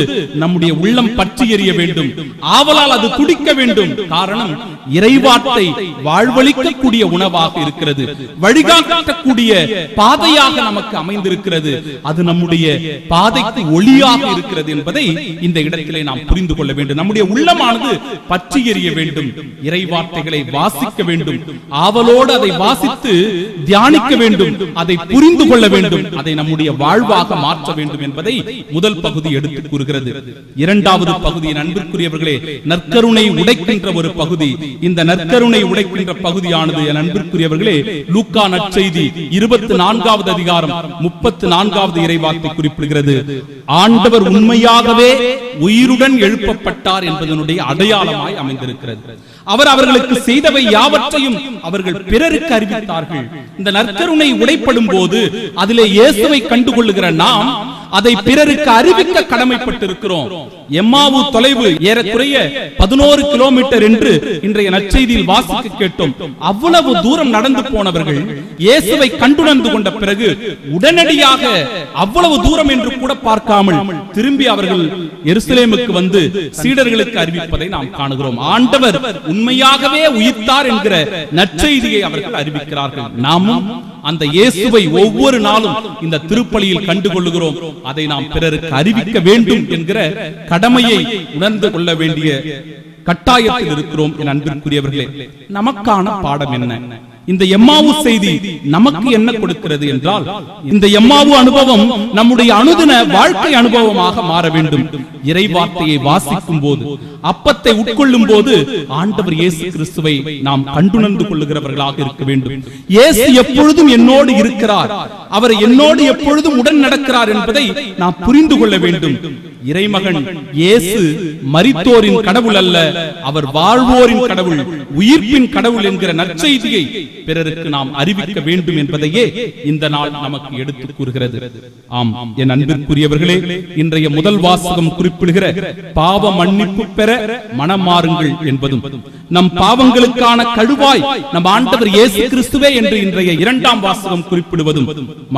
நம்முடைய உள்ளம் பற்றி எரிய வேண்டும், ஆவலால் அது துடிக்க வேண்டும். காரணம், இறைவார்த்தை வாழ்வளிக்கக்கூடிய உணவாக இருக்கிறது, வழிகாட்டக்கூடிய பாதையாக நமக்கு அமைந்திருக்கிறது. அது நம்முடைய பாதைக்கு ஒளியாக இருக்கிறது என்பதை இந்த இடத்திலே நாம் புரிந்து கொள்ள வேண்டும். நம்முடைய உள்ளமானது பற்றி எரிய வேண்டும், இறைவார்த்தைகளை வாசிக்க வேண்டும், ஆவலோடு அதை வாசித்து தியானிக்க வேண்டும், அதை புரிந்து கொள்ள வேண்டும், அதை நம்முடைய வாழ்வாக மாற்ற வேண்டும் என்பதை முதல் பகுதி எடுத்து கூறுகிறது. இரண்டாவது பகுதியின் அன்பிற்குரியவர்களே, நற்கருணை உடைக்கின்ற ஒரு பகுதி. இந்த நற்கருணை உடைக்கின்ற பகுதியானது என் அன்பிற்குரியவர்களே லூக்கா நற்செய்தி 24வது அதிகாரம் 34வது இறைவார்த்தை குறிப்பிடுகிறது. ஆண்டவர் உண்மையாகவே உயிருடன் எழுப்பப்பட்டார் என்பதனுடைய அடையாளமாய் அமைந்திருக்கிறது. அவர் அவர்களுக்கு செய்தவை யாவற்றையும் அவர்கள் பிறருக்கு அறிவித்தார்கள். இந்த நற்கருணை உடைப்படும் போது அதிலே இயேசுவை கண்டுகொள்ளுகிற நாம் அதை பிறருக்கு அறிவிக்க கடமைப்பட்டிருக்கிறோம். எம்மாவு தொலைவு ஏறக்குறைய 11 கிலோமீட்டர் என்று இன்றைய நற்செய்தியில் வாசிக்க கேட்டோம். அவ்வளவு தூரம் நடந்து போனவர்கள் இயேசுவை கண்டுணர்ந்து கொண்ட பிறகு உடனடியாக அவ்வளவு தூரம் என்று கூட பார்க்காமல் திரும்பி அவர்கள் எருசலேமுக்கு வந்து சீடர்களுக்கு அறிவிப்பதை நாம் காணுகிறோம். ஆண்டவர் உண்மையாகவே உயிர்த்தார் என்கிற நற்செய்தியை அவர்கள் அறிவிக்கிறார்கள். நாமும் அந்த இயேசுவை ஒவ்வொரு நாளும் இந்த திருப்பலியில் கண்டுகொள்ளுகிறோம். அதை நாம் பிறருக்கு அறிவிக்க வேண்டும் என்கிற கடமையை உணர்ந்து கொள்ள வேண்டிய கட்டாயத்தில் இருக்கிறோம் என் அன்பிற்குரியவர்களே. நமக்கான பாடம் என்ன? இந்த எம்மாவு செய்தி நமக்கு என்ன கொடுக்கிறது என்றால், இந்த எம்மாவு அனுபவம் நம்முடைய அனுதின வாழ்க்கை அனுபவமாக மாற வேண்டும். இறை வார்த்தையை வாசிக்கும் போது, அப்பத்தை உட்கொள்ளும் போது ஆண்டவர் இயேசு கிறிஸ்துவை நாம் கண்டுணர்ந்து கொள்ளுகிறவர்களாக இருக்க வேண்டும். இயேசு எப்பொழுதும் என்னோடு இருக்கிறார், அவர் என்னோடு எப்பொழுதும் உடன் நடக்கிறார் என்பதை நாம் புரிந்து கொள்ள வேண்டும். இறைமகன் இயேசு மரித்தோரின் கடவுள் அல்ல, அவர் வாழ்வோரின் கடவுள், உயிர்ப்பின் கடவுள் என்கிற நற்செய்தியை பிறருக்கு நாம் அறிவிக்க வேண்டும் என்பதையே இந்த நாள் நமக்கு எடுத்து கூறுகிறது. ஆம் என் அன்பிற்குரியவர்களே, இன்றைய முதல் வாசகம் குறிப்பிடுகிற பாவ மன்னிப்பு பெற மனம் மாறுங்கள் என்பதும், நம் பாவங்களுக்கான கழுவாய் நம் ஆண்டவர் இயேசு கிறிஸ்துவே என்று இன்றைய இரண்டாம் வாசகம் குறிப்பிடுவதும்,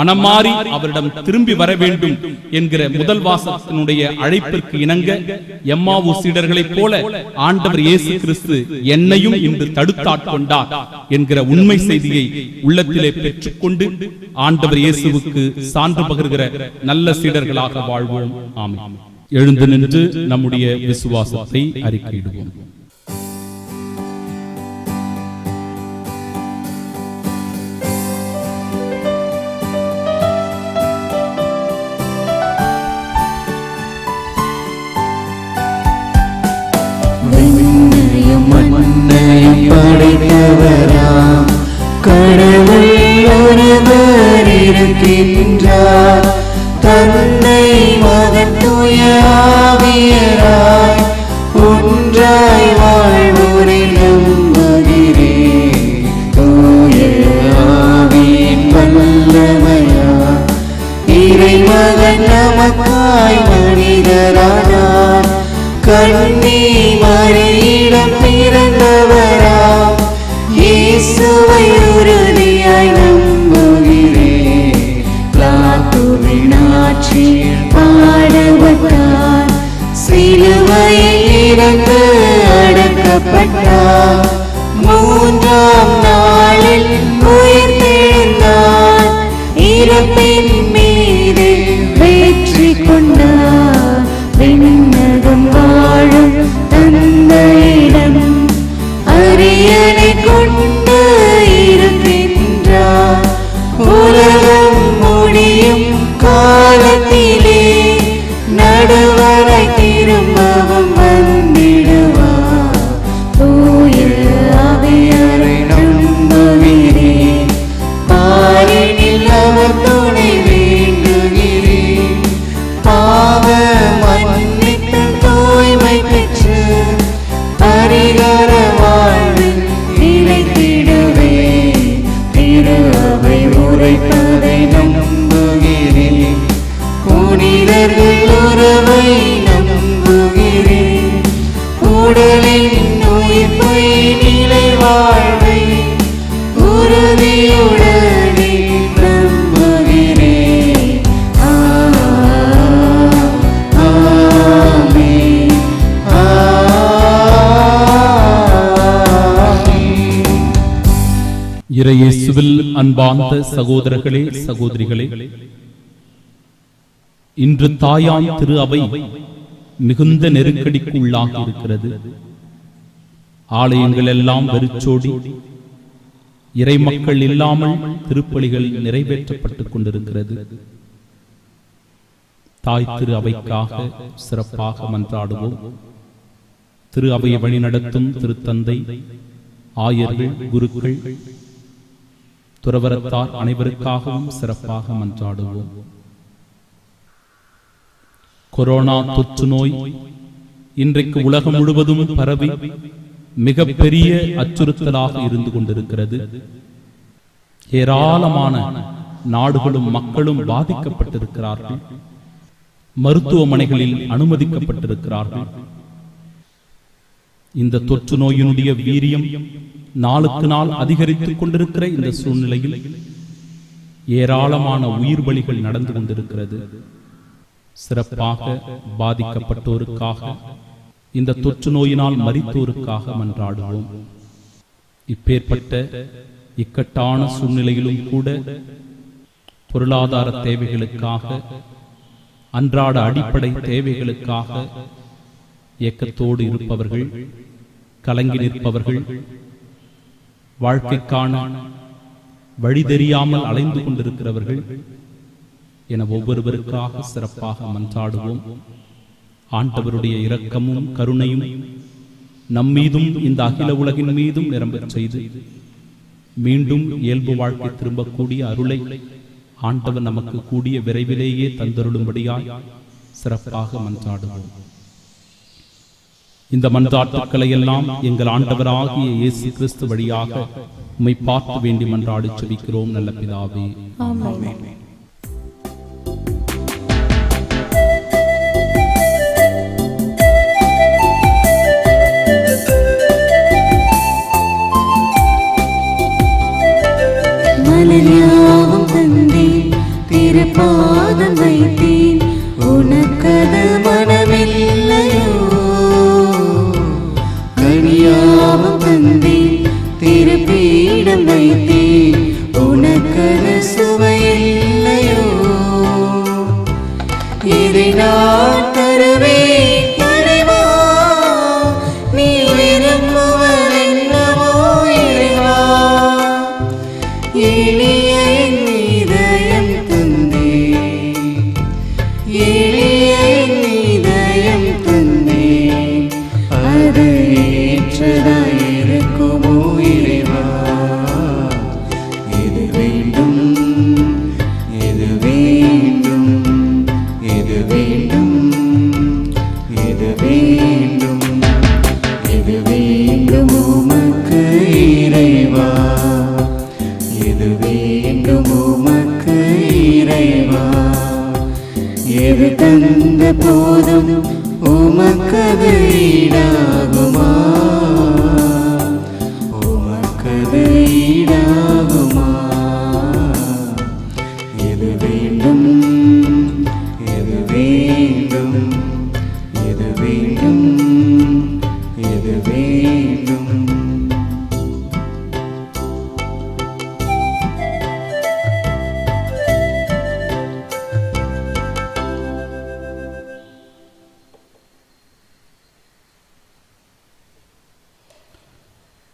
மனம் மாறி அவரிடம் திரும்பி வர வேண்டும் என்கிற முதல் வாசகத்தினுடைய அழைப்பிற்கு இணங்க எம்மாவு சீடர்களைப் போல ஆண்டவர் இயேசு கிறிஸ்து என்னையும் இன்று தடுத்தாட்கொண்டார் என்கிற உண்மை செய்தியை உள்ளத்திலே பெற்றுக்கொண்டு ஆண்டவர் இயேசுவுக்கு சான்று பகர்கிற நல்ல சீடர்களாக வாழ்வோம். ஆமென். எழுந்து நின்று நம்முடைய விசுவாசத்தை அறிக்கையிடுவோம். கடவுள் ஒருவர் இருக்கின்றார், தந்தை மகன் தூய ஆவியராய் ஒன்றாய் வாழ்வோரை நம்புகிறேன். தூய ஆவியின் வல்லமையால் இறைமகன் நமக்காய் மனிதரானார், கன்னி மரியிடம் பிறந்தவராம் இயேசுவை உறுதியாய் நம்புகிறேன். பிலாத்துவின் ஆட்சியில் பாடுபட்டார், சிலுவையில் இறந்து அடக்கப்பட்டார், மூன்றாம் நாளில் உயிர்த்தெழுந்தார், இறப்பின் மீது வெற்றி கொண்டார். விண்ணகம் வாழும் தந்தையிடம் அரியணை கொண்டு இருக்கின்றார், உலகம் முடியும் காலத்திலே நடுவரை திரும்பவும் வந்திடுவார். தூய ஆவியாரை நம்புகிறேன், பாரினில் அவர் துணை வேண்டுகிறேன். பாவ மன்னிப்பு தூய்மை பெற்று பரிகார வாழ்வில் நிலைத்திடவே திரு அவை உரைப்பதை நம்புகிறேன். புனிதர்கள் உறவை நம்புகிறேன், உடலின் உயிர்ப்பை நிலை வாழ்வை உறுதியுடனே நம்புகிறேன். ஆமென், ஆமென். இறையேசுவில் அன்பார்ந்த சகோதரர்களே, சகோதரிகளே, இன்று தாயாம் திரு அவை மிகுந்த நெருக்கடிக்கு உள்ளாகி இருக்கிறது. ஆலயங்கள் எல்லாம் வெறிச்சோடி இறை மக்கள் இல்லாமல் திருப்பலிகள் நிறைவேற்றப்பட்டுக் கொண்டிருக்கிறது. தாய் திரு அவைக்காக சிறப்பாக மன்றாடுவோம். திரு அவையை வழிநடத்தும் திருத்தந்தை, ஆயர்கள், குருக்கள், துறவரத்தார் அனைவருக்காகவும் சிறப்பாக மன்றாடுவோம். கொரோனா தொற்று நோய் இன்றைக்கு உலகம் முழுவதும் பரவி மிகப்பெரிய அச்சுறுத்தலாக இருந்து கொண்டிருக்கிறது. ஏராளமான நாடுகளும் மக்களும் பாதிக்கப்பட்டிருக்கிறார்கள், மருத்துவமனைகளில் அனுமதிக்கப்பட்டிருக்கிறார்கள். இந்த தொற்று நோயினுடைய வீரியம் நாளுக்கு நாள் அதிகரித்துக் கொண்டிருக்கிற இந்த சூழ்நிலையில் ஏராளமான உயிர் பலிகள் நடந்து கொண்டிருக்கிறது. சிறப்பாக பாதிக்கப்பட்டோருக்காக, இந்த தொற்று நோயினால் மரித்தோருக்காக மன்றாடுவோம். இப்பேற்பட்ட இக்கட்டான சூழ்நிலையிலும் கூட பொருளாதார தேவைகளுக்காக, அன்றாட அடிப்படை தேவைகளுக்காக ஏக்கத்தோடு இருப்பவர்கள், கலங்கி நிற்பவர்கள், வாழ்க்கைக்கான வழி தெரியாமல் அலைந்து கொண்டிருக்கிறவர்கள் என ஒவ்வொருவருக்காக சிறப்பாக மன்றாடுவோம். ஆண்டவருடைய இரக்கமும் கருணையும் நம்மீதும் இந்த அகில உலகின் மீதும் நிரம்பச் செய்து மீண்டும் இயல்பு வாழ்க்கை திரும்பக்கூடிய அருளை ஆண்டவர் நமக்கு கூடிய விரைவிலேயே தந்தருளும்படியாய் சிறப்பாக மன்றாடுவோம். இந்த மன்றாட்டுக்களை எல்லாம் எங்கள் ஆண்டவராகிய இயேசு கிறிஸ்து வழியாக உம்மை பார்த்து வேண்டி மன்றாடி செபிக்கிறோம் நல்ல பிதாவே. ஆமென். மலர்யாவும் தந்தேன், திருப்பாதம் வைத்தேன், உனக்கது மனமில்லையோ. கனியாவும் தந்தேன், திருப்பீடம் வைத்தேன், உனக்கது சுவையில்லையோ. இதை நான் தருவேன் இறைவா, நீ விரும்புவதென்னவோ இறைவா. எளிய என் இதயம் தந்தேன், எளிய என் இதயம் தந்தேன், அது ஏற்றதாயிருக்குமோ இறைவா,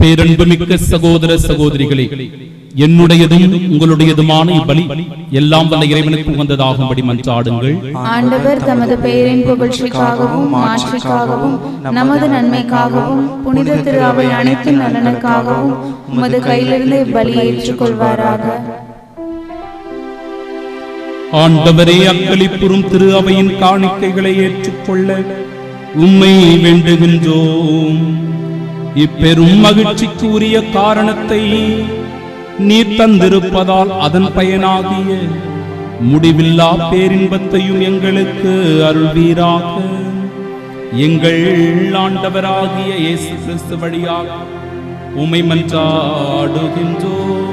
பேரன்புமிக்க சகோதர சகோதரிகளே, என்னுடையதும் உங்களுடையதுமான இப்பலி எல்லாம் வல்ல இறைவனுக்கு உகந்ததாகும்படி மன்றாடுங்கள். ஆண்டவர் தமது பெயரின் புகழ்ச்சிக்காகவும் மாட்சிக்காகவும் நமது நன்மைக்காகவும் புனித திரு அவை அனைத்து நலனுக்காகவும் உமது கையிலிருந்து இப்பலியை ஏற்றுக்கொள்வாராக. ஆண்டவரே, அக்களிப்புறும் திரு அவையின் காணிக்கைகளை ஏற்றுக்கொள்ள உம்மை வேண்டுகின்றோம். இப்பெரும் மகிழ்ச்சிக்கு உரிய காரணத்தை நீர் தந்திருப்பதால் அதன் பயனாகிய முடிவில்லா பேரின்பத்தையும் எங்களுக்கு அருள்வீராக. எங்கள் ஆண்டவராகிய இயேசு கிறிஸ்து வழியாக உம்மை மன்றாடுகின்றோம்.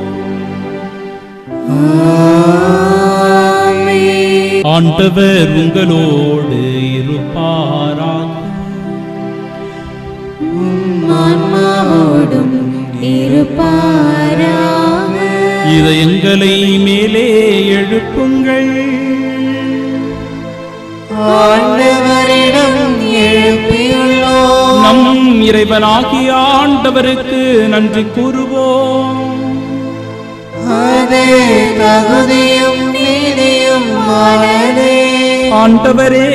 ஆண்டவர் உங்களோடு இருப்பாராக. ஆன்மாவோடும் இருப்பாராக. இதயங்களை மேலே எழுப்புங்கள். ஆண்டவரிடம் எழுப்பியுள்ளோம். நம் இறைவனாகிய ஆண்டவருக்கு நன்றி கூறுவோம். அது தகுதியும் நீதியும் ஆனதே. ஆண்டவரே,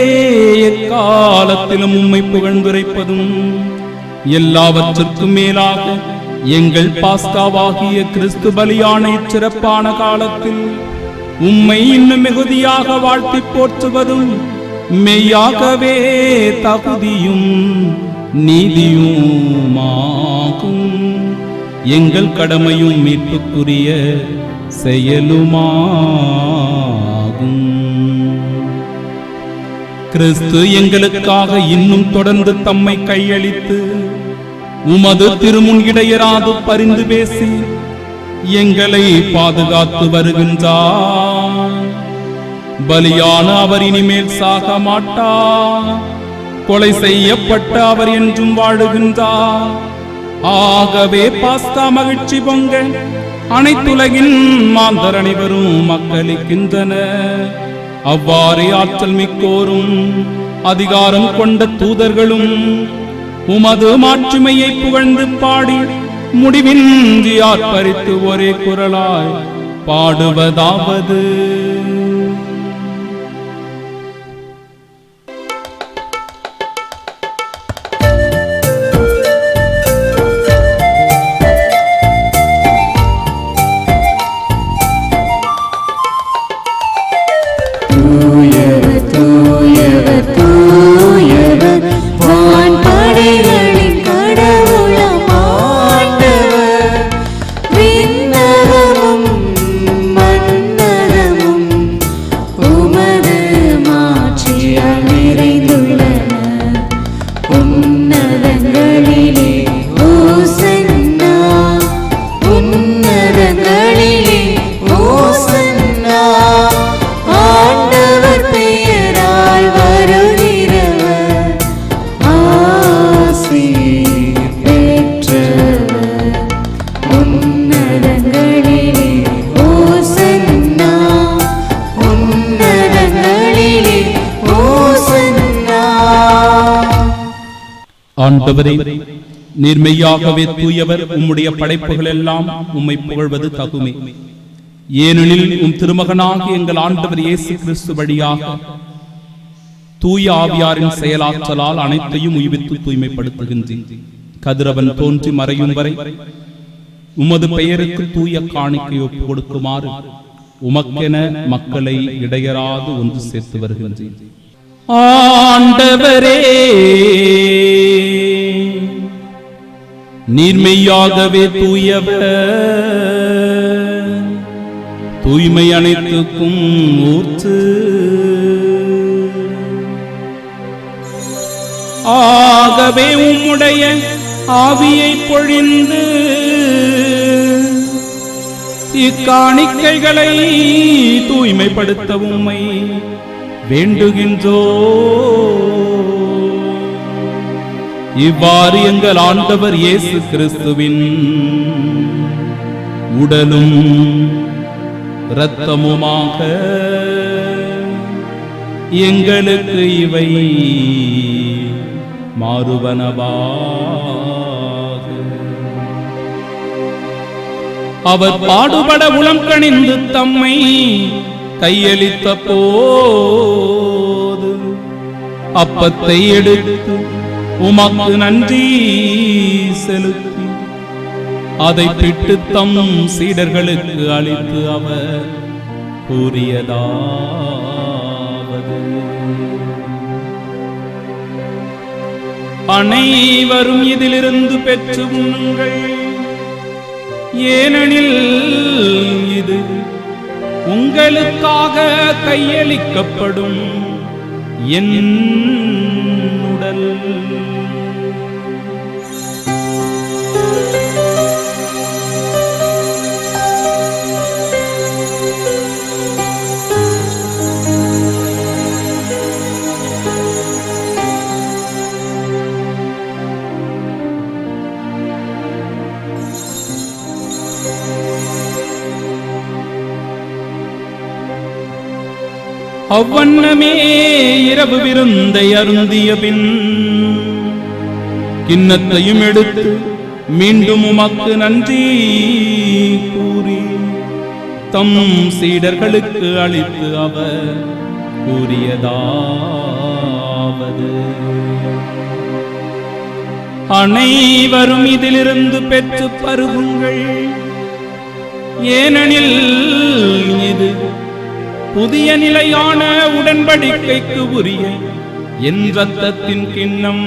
எக்காலத்திலும் உம்மை புகழ்ந்துரைப்பதும் எல்லாவற்றிற்கும் மேலாக எங்கள் பாஸ்காவாகிய கிறிஸ்து பலியான சிறப்பான காலத்தில் உம்மை இன்னும் மிகுதியாக வாழ்த்தி போற்றுவதும் மெய்யாகவே தகுதியும் நீதியுமாகும். எங்கள் கடமையும் மீட்புக்குரிய செயலுமாகும். கிறிஸ்து எங்களுக்காக இன்னும் தொடர்ந்து தம்மை கையளித்து உமது திருமுன் இடையராது பரிந்து பேசி எங்களை பாதுகாத்து வருகின்றார். பலியான அவர் இனிமேல் சாக மாட்டார். கொலை செய்யப்பட்ட அவர் என்றும் வாழுகின்றார். ஆகவே பாஸ்கா மகிழ்ச்சி பொங்க அனைத்துலகின் மாந்தர் அனைவரும் மக்களிக்கின்றனர். அவ்வாறே ஆற்றல் மிக்கோரும் அதிகாரம் கொண்ட தூதர்களும் உமது மாட்சிமையை புகழ்ந்து பாடி முடிவின்றி ஆர்ப்பரித்து ஒரே குரலாய் பாடுவதாவது: ஆண்டவரே, நீர்மையாகவே தூயவர். உம்முடைய படைப்புகள் எல்லாம் உம்மை புகழ்வது தகுமே. ஏனெனில் உம் திருமகனாகி எங்கள் ஆண்டவர் இயேசு கிறிஸ்து வழியாக தூய ஆவியாரின் செயலாற்றலால் அனைத்தையும் உய்வித்து தூய்மைப்படுத்துகின்றேன். கதிரவன் தோன்றி மறையும் வரை உமது பெயருக்கு தூய காணிக்கை ஒப்பு கொடுக்குமாறு உமக்கென மக்களை இடையராது ஒன்று சேர்த்து வருகின்றேன். ஆண்டவரே, நீர்மையாகவே தூயவர், தூய்மை அனைத்துக்கும் ஊற்று. ஆகவே உம்முடைய ஆவியை பொழிந்து இக்காணிக்கைகளை தூய்மைப்படுத்த உம்மை வேண்டுகின்றோ. இவ்வாறு எங்கள் ஆண்டவர் இயேசு கிறிஸ்துவின் உடலும் இரத்தமுமாக எங்களுக்கு இவை மாறுவனவாக. அவர் பாடுபட உளம் கனிந்து தம்மை கையளித்த போது அப்பத்தை எடுத்து உமக்கு நன்றி செலுத்தி அதை பிட்டு தம் சீடர்களுக்கு அளித்து அவர் கூறியதாவது: அனைவரும் இதிலிருந்து பெற்று உண்ணுங்கள், ஏனெனில் இது உங்களுக்காக கையளிக்கப்படும் என் உடல். அவ்வண்ணமே இரவு விருந்தை அருந்திய பின் கிண்ணத்தையும் எடுத்து மீண்டும் உமக்கு நன்றி கூறி தம் சீடர்களுக்கு அளித்து அவர் கூறியதாவது: அனைவரும் இதிலிருந்து பெற்று பருகுங்கள், ஏனெனில் இது புதிய நிலையான உடன்படிக்கைக்கு உரிய என் இரத்தத்தின் கிண்ணம்.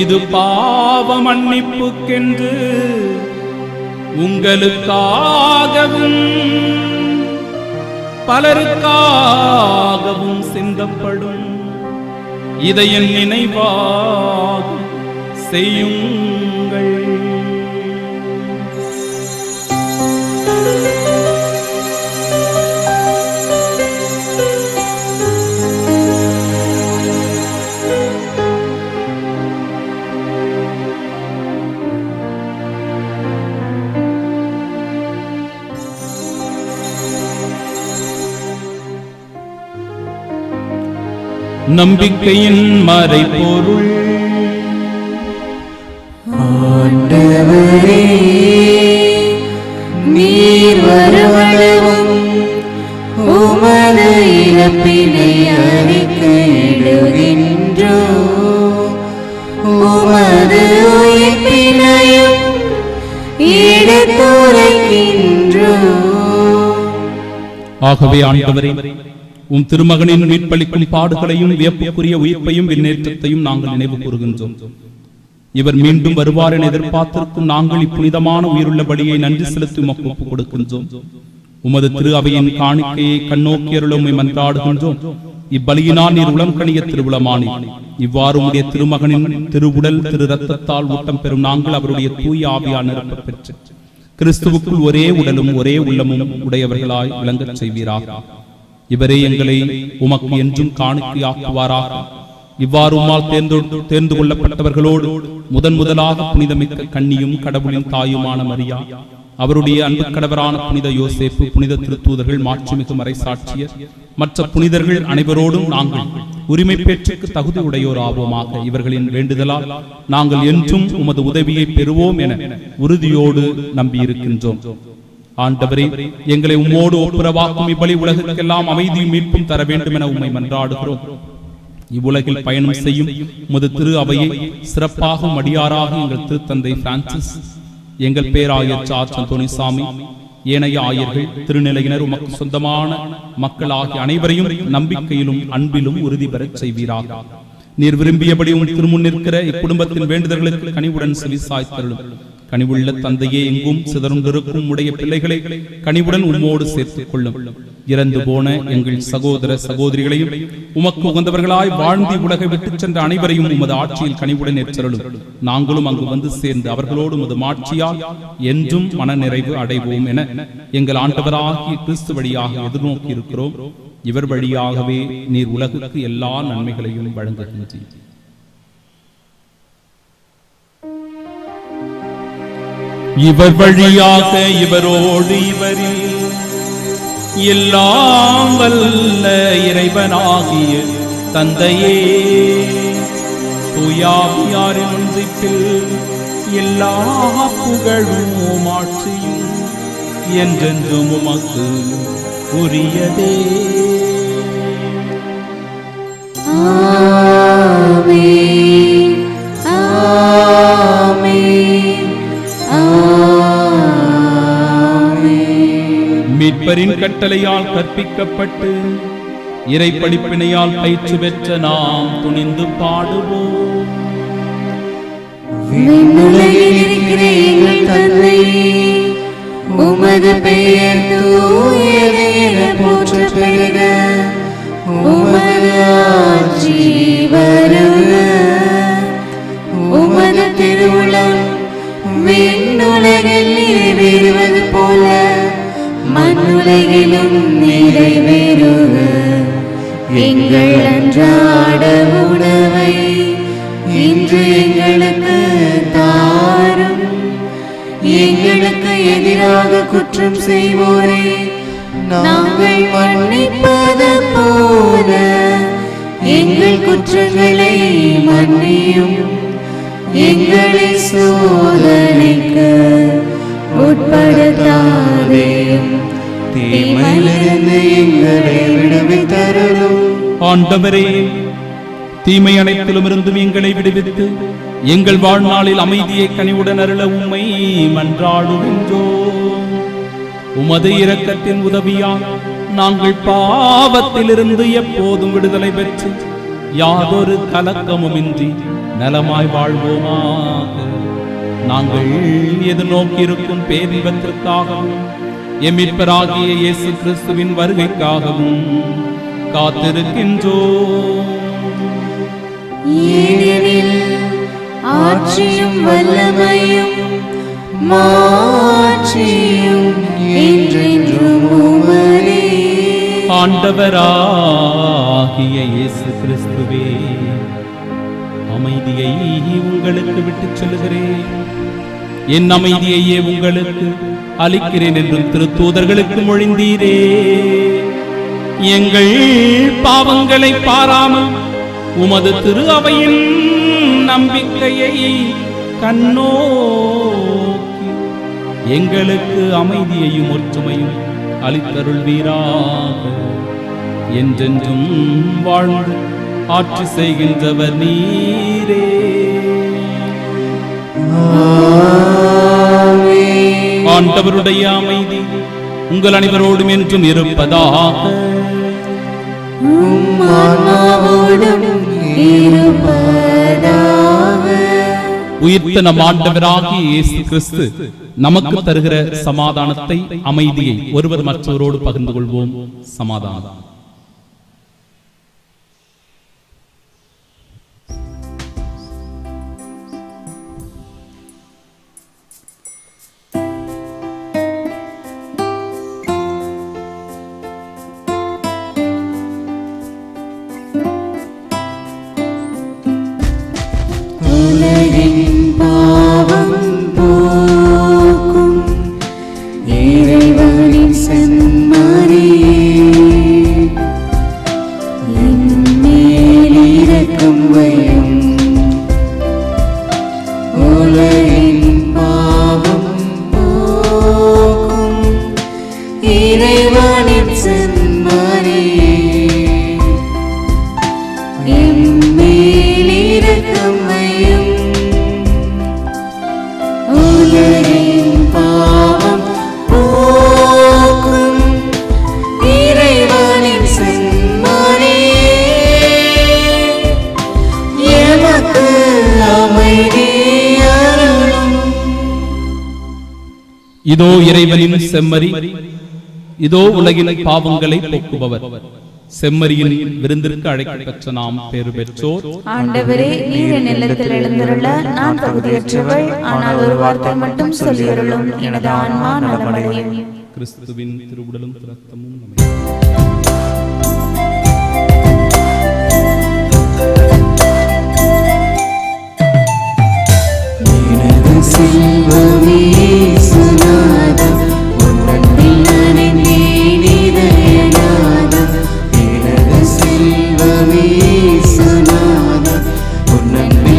இது பாவ மன்னிப்புக்கென்று உங்களுக்காகவும் பலருக்காகவும் சிந்தப்படும். இதை என் நினைவாக செய்யுங்கள். நம்பிக்கையின் மறைபொருள். ஆண்டவரே, நீர் வருவளவும் உமது இறப்பினை அறிக்கையிடுகின்றோம், உமது உயிர்ப்பினையும் எடுத்துரைக்கின்றோம். ஆகவே ஆண்டவரே, உம் திருமகனின் மீட்பளிக்கும் பாடுகளையும் வியப்புக்குரிய உயிர்ப்பையும் விண்ணேற்றத்தையும் நாங்கள் நினைவு கூறுகின்றோம். இவர் மீண்டும் வருவார் என எதிர்பார்த்திருக்கும் நாங்கள் இப்புனிதமான உயிருள்ள பலியை நன்றி செலுத்தி உமக்கு ஒப்புக் கொடுக்கின்றோம். உமது திரு அவையின் காணிக்கையை கண்ணோக்கியருளும் மன்றாடுகின்றோம். இப்பலியினால் நீர் உளம் கணிய திருவுளமானீர். இவ்வாறு உடைய திருமகனின் திருவுடல் திரு ரத்தத்தால் ஊட்டம் பெறும் நாங்கள் அவருடைய தூய ஆவியால் நிரப்பப் பெற்று கிறிஸ்துவுக்குள் ஒரே உடலும் ஒரே உள்ளமும் உடையவர்களாய் விளங்கச் செய்வீராக. இவரே எங்களை உமக்கு என்றும் காணிக்கையாக்குவாராக. இவ்வாறு உம்மால் தேர்ந்து கொள்ளப்பட்டவர்களோடு முதலாக புனிதமிக்க கன்னியும் கடவுளின் தாயுமான மரியா, அவருடைய அன்பு கடவரான புனித யோசேப்பு, புனித திருத்தூதர்கள், மாட்சிமிகு மறைசாட்சியர், மற்ற புனிதர்கள் அனைவரோடும் நாங்கள் உரிமை பேச்சுக்கு தகுதி உடையோர் ஆவோமாக. இவர்களின் வேண்டுதலால் நாங்கள் என்றும் உமது உதவியை பெறுவோம் என உறுதியோடு நம்பியிருக்கின்றோம். ஆண்டவரே, எங்களை உம்மோடு ஒப்புரவாக்கும் இப்பலி உலகுக்கெல்லாம் அமைதியும் மீட்பும் தர வேண்டும் என உம்மை மன்றாடுகிறோம். இவ்வுலகில் பயணம் செய்யும் உமது திரு அவையை சிறப்பாகவும் அடியாராக எங்கள் திருத்தந்தை பிரான்சிஸ், எங்கள் பேராயர் சார்ல்ஸ் அந்தோனிசாமி, ஏனைய ஆயர்கள், திருநிலையினர், உமக்கு சொந்தமான மக்கள் ஆகிய அனைவரையும் நம்பிக்கையிலும் அன்பிலும் உறுதி பெறச் செய்வீராக. நீர் விரும்பியபடி உம் திருமுன் நிற்கிற இக்குடும்பத்தின் வேண்டுதல்களுக்கு கனிவுடன் செவிசாய்த்தருளும். கனிவுள்ள தந்தையே, எங்கும் சிதறுண்டிருக்கும் உடைய பிள்ளைகளை கனிவுடன் உம்மோடு சேர்த்துக் கொள்ளும். இறந்து போன எங்கள் சகோதர சகோதரிகளையும் உமக்கு உகந்தவர்களாய் வாழ்ந்து உலகை விட்டுச் சென்ற அனைவரையும் உமது ஆட்சியில் கனிவுடன் ஏற்றருளும். நாங்களும் அங்கு வந்து சேர்ந்து அவர்களோடு உமது மாட்சியால் என்றும் மன நிறைவு அடைவோம் என எங்கள் ஆண்டவராகிய கிறிஸ்து வழியாக எதிர்நோக்கி இருக்கிறோம். இவர் வழியாகவே நீர் உலகுக்கு எல்லா நன்மைகளையும் வழங்குகின்றீர். இவர் வழியாக இவரோடு இவரில் எல்லாம் வல்ல இறைவனாகிய தந்தையே, தூயாவியாரின் ஒன்றிப்பில் எல்லா புகழும் ஆட்சியும் என்றென்றும் உமக்கு உரியதே. ஆமென், ஆமென், ஆமென். மீட்பரின் கட்டளையால் கற்பிக்கப்பட்டு இறை படிப்பினையால் பயிற்சி பெற்ற நாம் துணிந்து பாடுவோம். விண்ணுலகில் இருக்கிற எங்கள் தந்தையே, உமது பெயர் தூயது என போற்றப் பெறுக. உமது ஆட்சி வருக. உமது திருவுளம் விண்ணுலகில் நிறைவேறுவது போல மண்ணுலகிலும் நிறைவேறுக. எங்கள் அன்றாட உணவை இன்று எங்களுக்கு தாரும். எங்களுக்கு எதிராக குற்றம் செய்வோரை நாங்கள் மன்னிப்பது போல எங்கள் குற்றங்களை மன்னியும். எங்களை சோதனைக்கு உட்படுத்தாதேயும், தீமையிலிருந்து எங்களை விடுவித்தருளும். ஆண்டவரே, தீமை அனைத்திலும் இருந்தும் எங்களை விடுவித்து எங்கள் வாழ்நாளில் அமைதியை கனிவுடன் அருள உம்மை மன்றாடுகின்றோம். உமது இரக்கத்தின் உதவியால் நாங்கள் பாவத்திலிருந்து எப்போதும் விடுதலை பெற்று யாதொரு கலக்கமுமின்றி நலமாய் வாழ்வோமாக. நாங்கள் எதிர்நோக்கியிருக்கும் பேரின்பத்திற்காகவும் எம் மீட்பராகிய இயேசு கிறிஸ்துவின் வருகைக்காகவும் காத்திருக்கின்றோம். ஏனெனில் ஆட்சியும் வல்லமையும் மாட்சியும் என்றென்றும் உமதே. ஆண்டவராகிய இயேசு கிறிஸ்துவே, அமைதியை உங்களுக்கு விட்டுச் செல்கிறேன், என் அமைதியையே உங்களுக்கு அளிக்கிறேன் என்றும் திருத்தூதர்களுக்கு மொழிந்தீரே. எங்கள் பாவங்களை பாராமல் உமது திரு அவையின் நம்பிக்கையை கண்ணோக்கி எங்களுக்கு அமைதியையும் ஒற்றுமையும் அளித்தருள்வீராக. என்றென்றும் வாழ்ந்து ஆட்சி செய்கின்றவர் நீரே. ஆண்டவருடைய அமைதி உங்கள் அனைவரோடும் என்றும் இருப்பதாக. உயிர்த்த நம் ஆண்டவராகிய இயேசு கிறிஸ்து நமக்கு தருகிற சமாதானத்தை, அமைதியை ஒருவர் மற்றவரோடு பகிர்ந்து கொள்வோம். சமாதானம். இதோ இறைவனின் செம்மறி, இதோ உலகின் பாவங்களை போக்குபவர். செம்மறியின் விருந்திற்கு அழைக்கப்பெற்ற நாம் பேறு பெற்றோர். ஆண்டவரே, நீர் என் இல்லத்தில் எழுந்தருள நான் தகுதியற்றவள். ஆனால் ஒரு வார்த்தை மட்டும் சொல்லியருளும், எனது ஆன்மா நலமடையும். கிறிஸ்துவின் திருவுடலும் இரத்தமும் உன்னன்பில்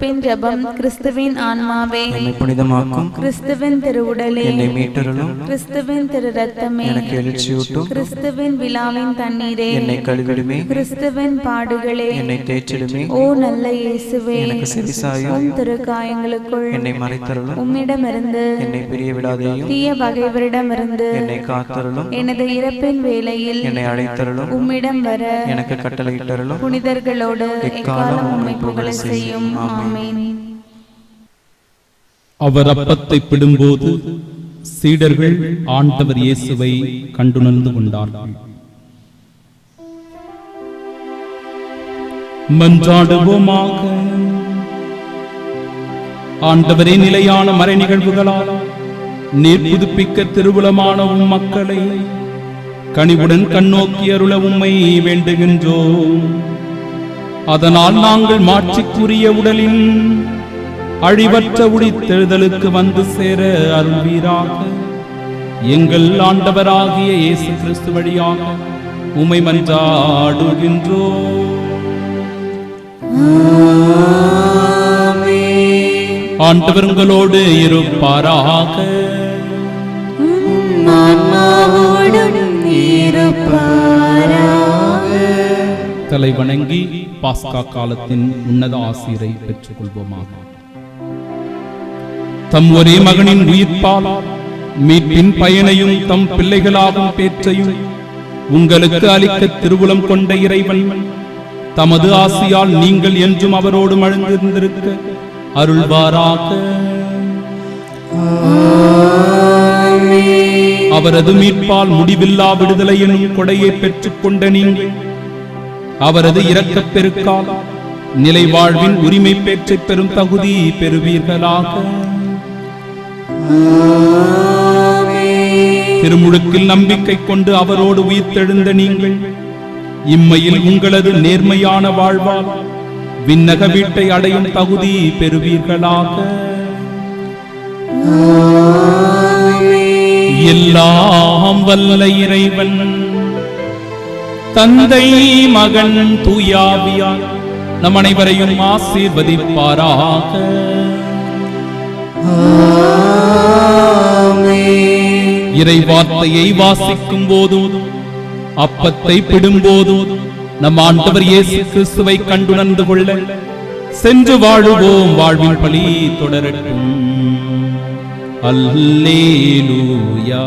திருமுழுப்பின் ஜெபம். கிறிஸ்துவின் ஆன்மாவே, என்னை புனிதமாக்கும். கிறிஸ்துவின் திருவுடலே, என்னை மீட்டருளும். கிறிஸ்துவின் திரு ரத்தமே, எனக்கு எழுச்சியூட்டும். கிறிஸ்துவின் விழாவின் தண்ணீரே, என்னை கழுவிடுமே. கிறிஸ்துவின் பாடுகளே, என்னை தேற்றிடுமே. ஓ நல்ல இயேசுவே, எனக்கு செவிசாயும். உம் திருக்காயங்களுக்குள் என்னை மறைத்தருளும். உம்மிடமிருந்து என்னை பிரிய விடாதேயும். தீய பகைவரிடமிருந்து என்னை காத்தருளும். எனது இறப்பின் வேளையில் என்னை அழைத்தருளும். உம்மிடம் வர எனக்கு கட்டளையிட்டருளும். புனிதர்களோடு எக்காலம் உம்மை புகழ செய்யும். ஆமென். அவர் அப்பத்தை பிடும்போது சீடர்கள் ஆண்டவர் இயேசுவை கண்டுணர்ந்து கொண்டார்கள். மன்றாடுவோமாக. ஆண்டவரே, நிலையான மறை நிகழ்வுகளால் நீர் புதுப்பிக்க திருவுளமான உம் மக்களை கனிவுடன் கண்ணோக்கி அருள உம்மை வேண்டுகின்றோம். அதனால் நாங்கள் மாட்சிக்குரிய உடலின் அழிவற்ற உயிர்த்தெழுதலுக்கு வந்து சேர அருள்வீராக. எங்கள் ஆண்டவராகிய இயேசு கிறிஸ்து வழியாக உம்மை மன்றாடுகின்றோம். ஆண்டவர் உங்களோடு இருப்பாராக. தலை வணங்கி பாஸ்கா காலத்தின் உன்னத ஆசீரை பெற்றுக் கொள்வோமாக. தம் ஒரே மகனின் உயிர்ப்பால் மீட்பின் பயனையும் தம் பிள்ளைகளாகும் பேற்றையும் உங்களுக்கு அளிக்க திருவுளம் கொண்ட இறைவன் தமது ஆசியால் நீங்கள் என்றும் அவரோடு மழுந்திருந்திருக்க அருள்வாராக. அவரது மீட்பால் முடிவில்லா விடுதலை எனும் கொடையை பெற்றுக் கொண்ட நீங்கள் அவரது இரக்கப் பெருக்கால் நிலை வாழ்வின் உரிமை பெற்று பெறும் தகுதி பெறுவீர்களாக. திருமுழுக்கில் நம்பிக்கை கொண்டு அவரோடு உயிர்த்தெழுந்த நீங்கள் இம்மையில் உங்களது நேர்மையான வாழ்வால் விண்ணக வீட்டை அடையும் தகுதி பெறுவீர்களாக. எல்லாம் வல்ல இறைவன் தந்தை, மகன், தூயாவியார் நம் அனைவரையும் ஆசீர்வதிப்பாராக. இறை வார்த்தையை வாசிக்கும் போதும் அப்பத்தை பிடும்போதும் நம் ஆண்டவர் இயேசு கிறிஸ்துவை கண்டுணர்ந்து கொள்ள சென்று வாழுவோம். வாழ்வின் பலி தொடரட்டும். அல்லேலூயா,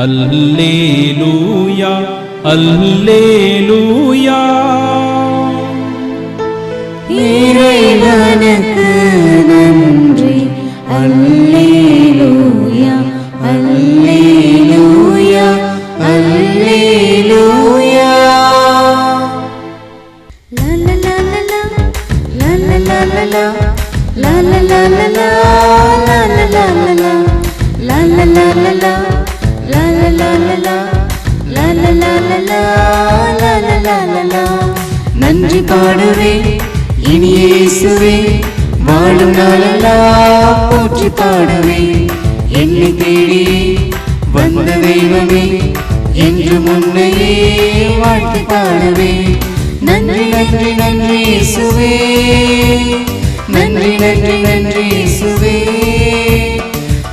அல்லேலூயா, அல்லேலூயா. இறைவனுக்கு நன்றி. அல்லேலூயா, அல்லேலூயா, அல்லேலூயா. நன்றி பாடுவே இனி இயேசுவே, வாழும் நாளெல்லாம் போற்றி பாடுவே. என்னை தேடி வந்த தெய்வமே, என்று முன்னையே வாழ்த்து பாடுவே. நன்றி நன்றி நன்றி இயேசுவே, நன்றி நன்றி நன்றி இயேசுவே,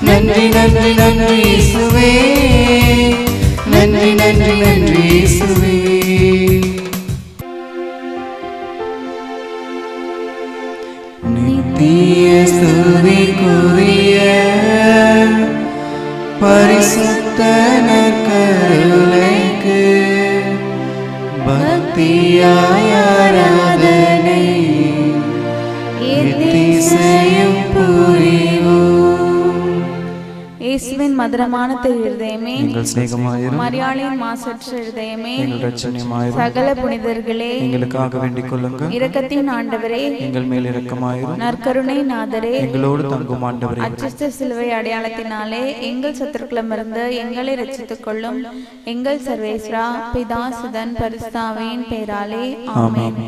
நன்றி நன்றி நன்றி இயேசுவே, நன்றி நன்றி நன்றி இயேசுவே. நித்திய ஸ்துதிக்குரிய பரிசுத்த நற்கருணைக்கு பக்தியாய் ஆராதனை எத்திசையும் புரிவோம். இயேசுவின் மதுரமான திரு இருதயமே, எங்கள் சிநேகமாயிரும். மரியாளின் மாசற்ற இருதயமே, எங்கள் இரட்சணியமாயிரும். சகல புனிதர்களே, எங்களுக்காக வேண்டிக் கொள்ளுங்கள். இரக்கத்தின் ஆண்டவரே, எங்கள் மேல் இரக்கமாயிரும். நற்கருணை நாதரே, எங்களோடு தங்கும் ஆண்டவரே, அச்சிஷ்ட சிலுவை அடையாளத்தினாலே எங்கள் சத்துருக்களிடமிருந்து எங்களை ரட்சித்துக் கொள்ளும். எங்கள் சர்வேஸ்வரா, பிதா, சுதன், பரிசுத்த ஆவியின் பெயராலே ஆமென்.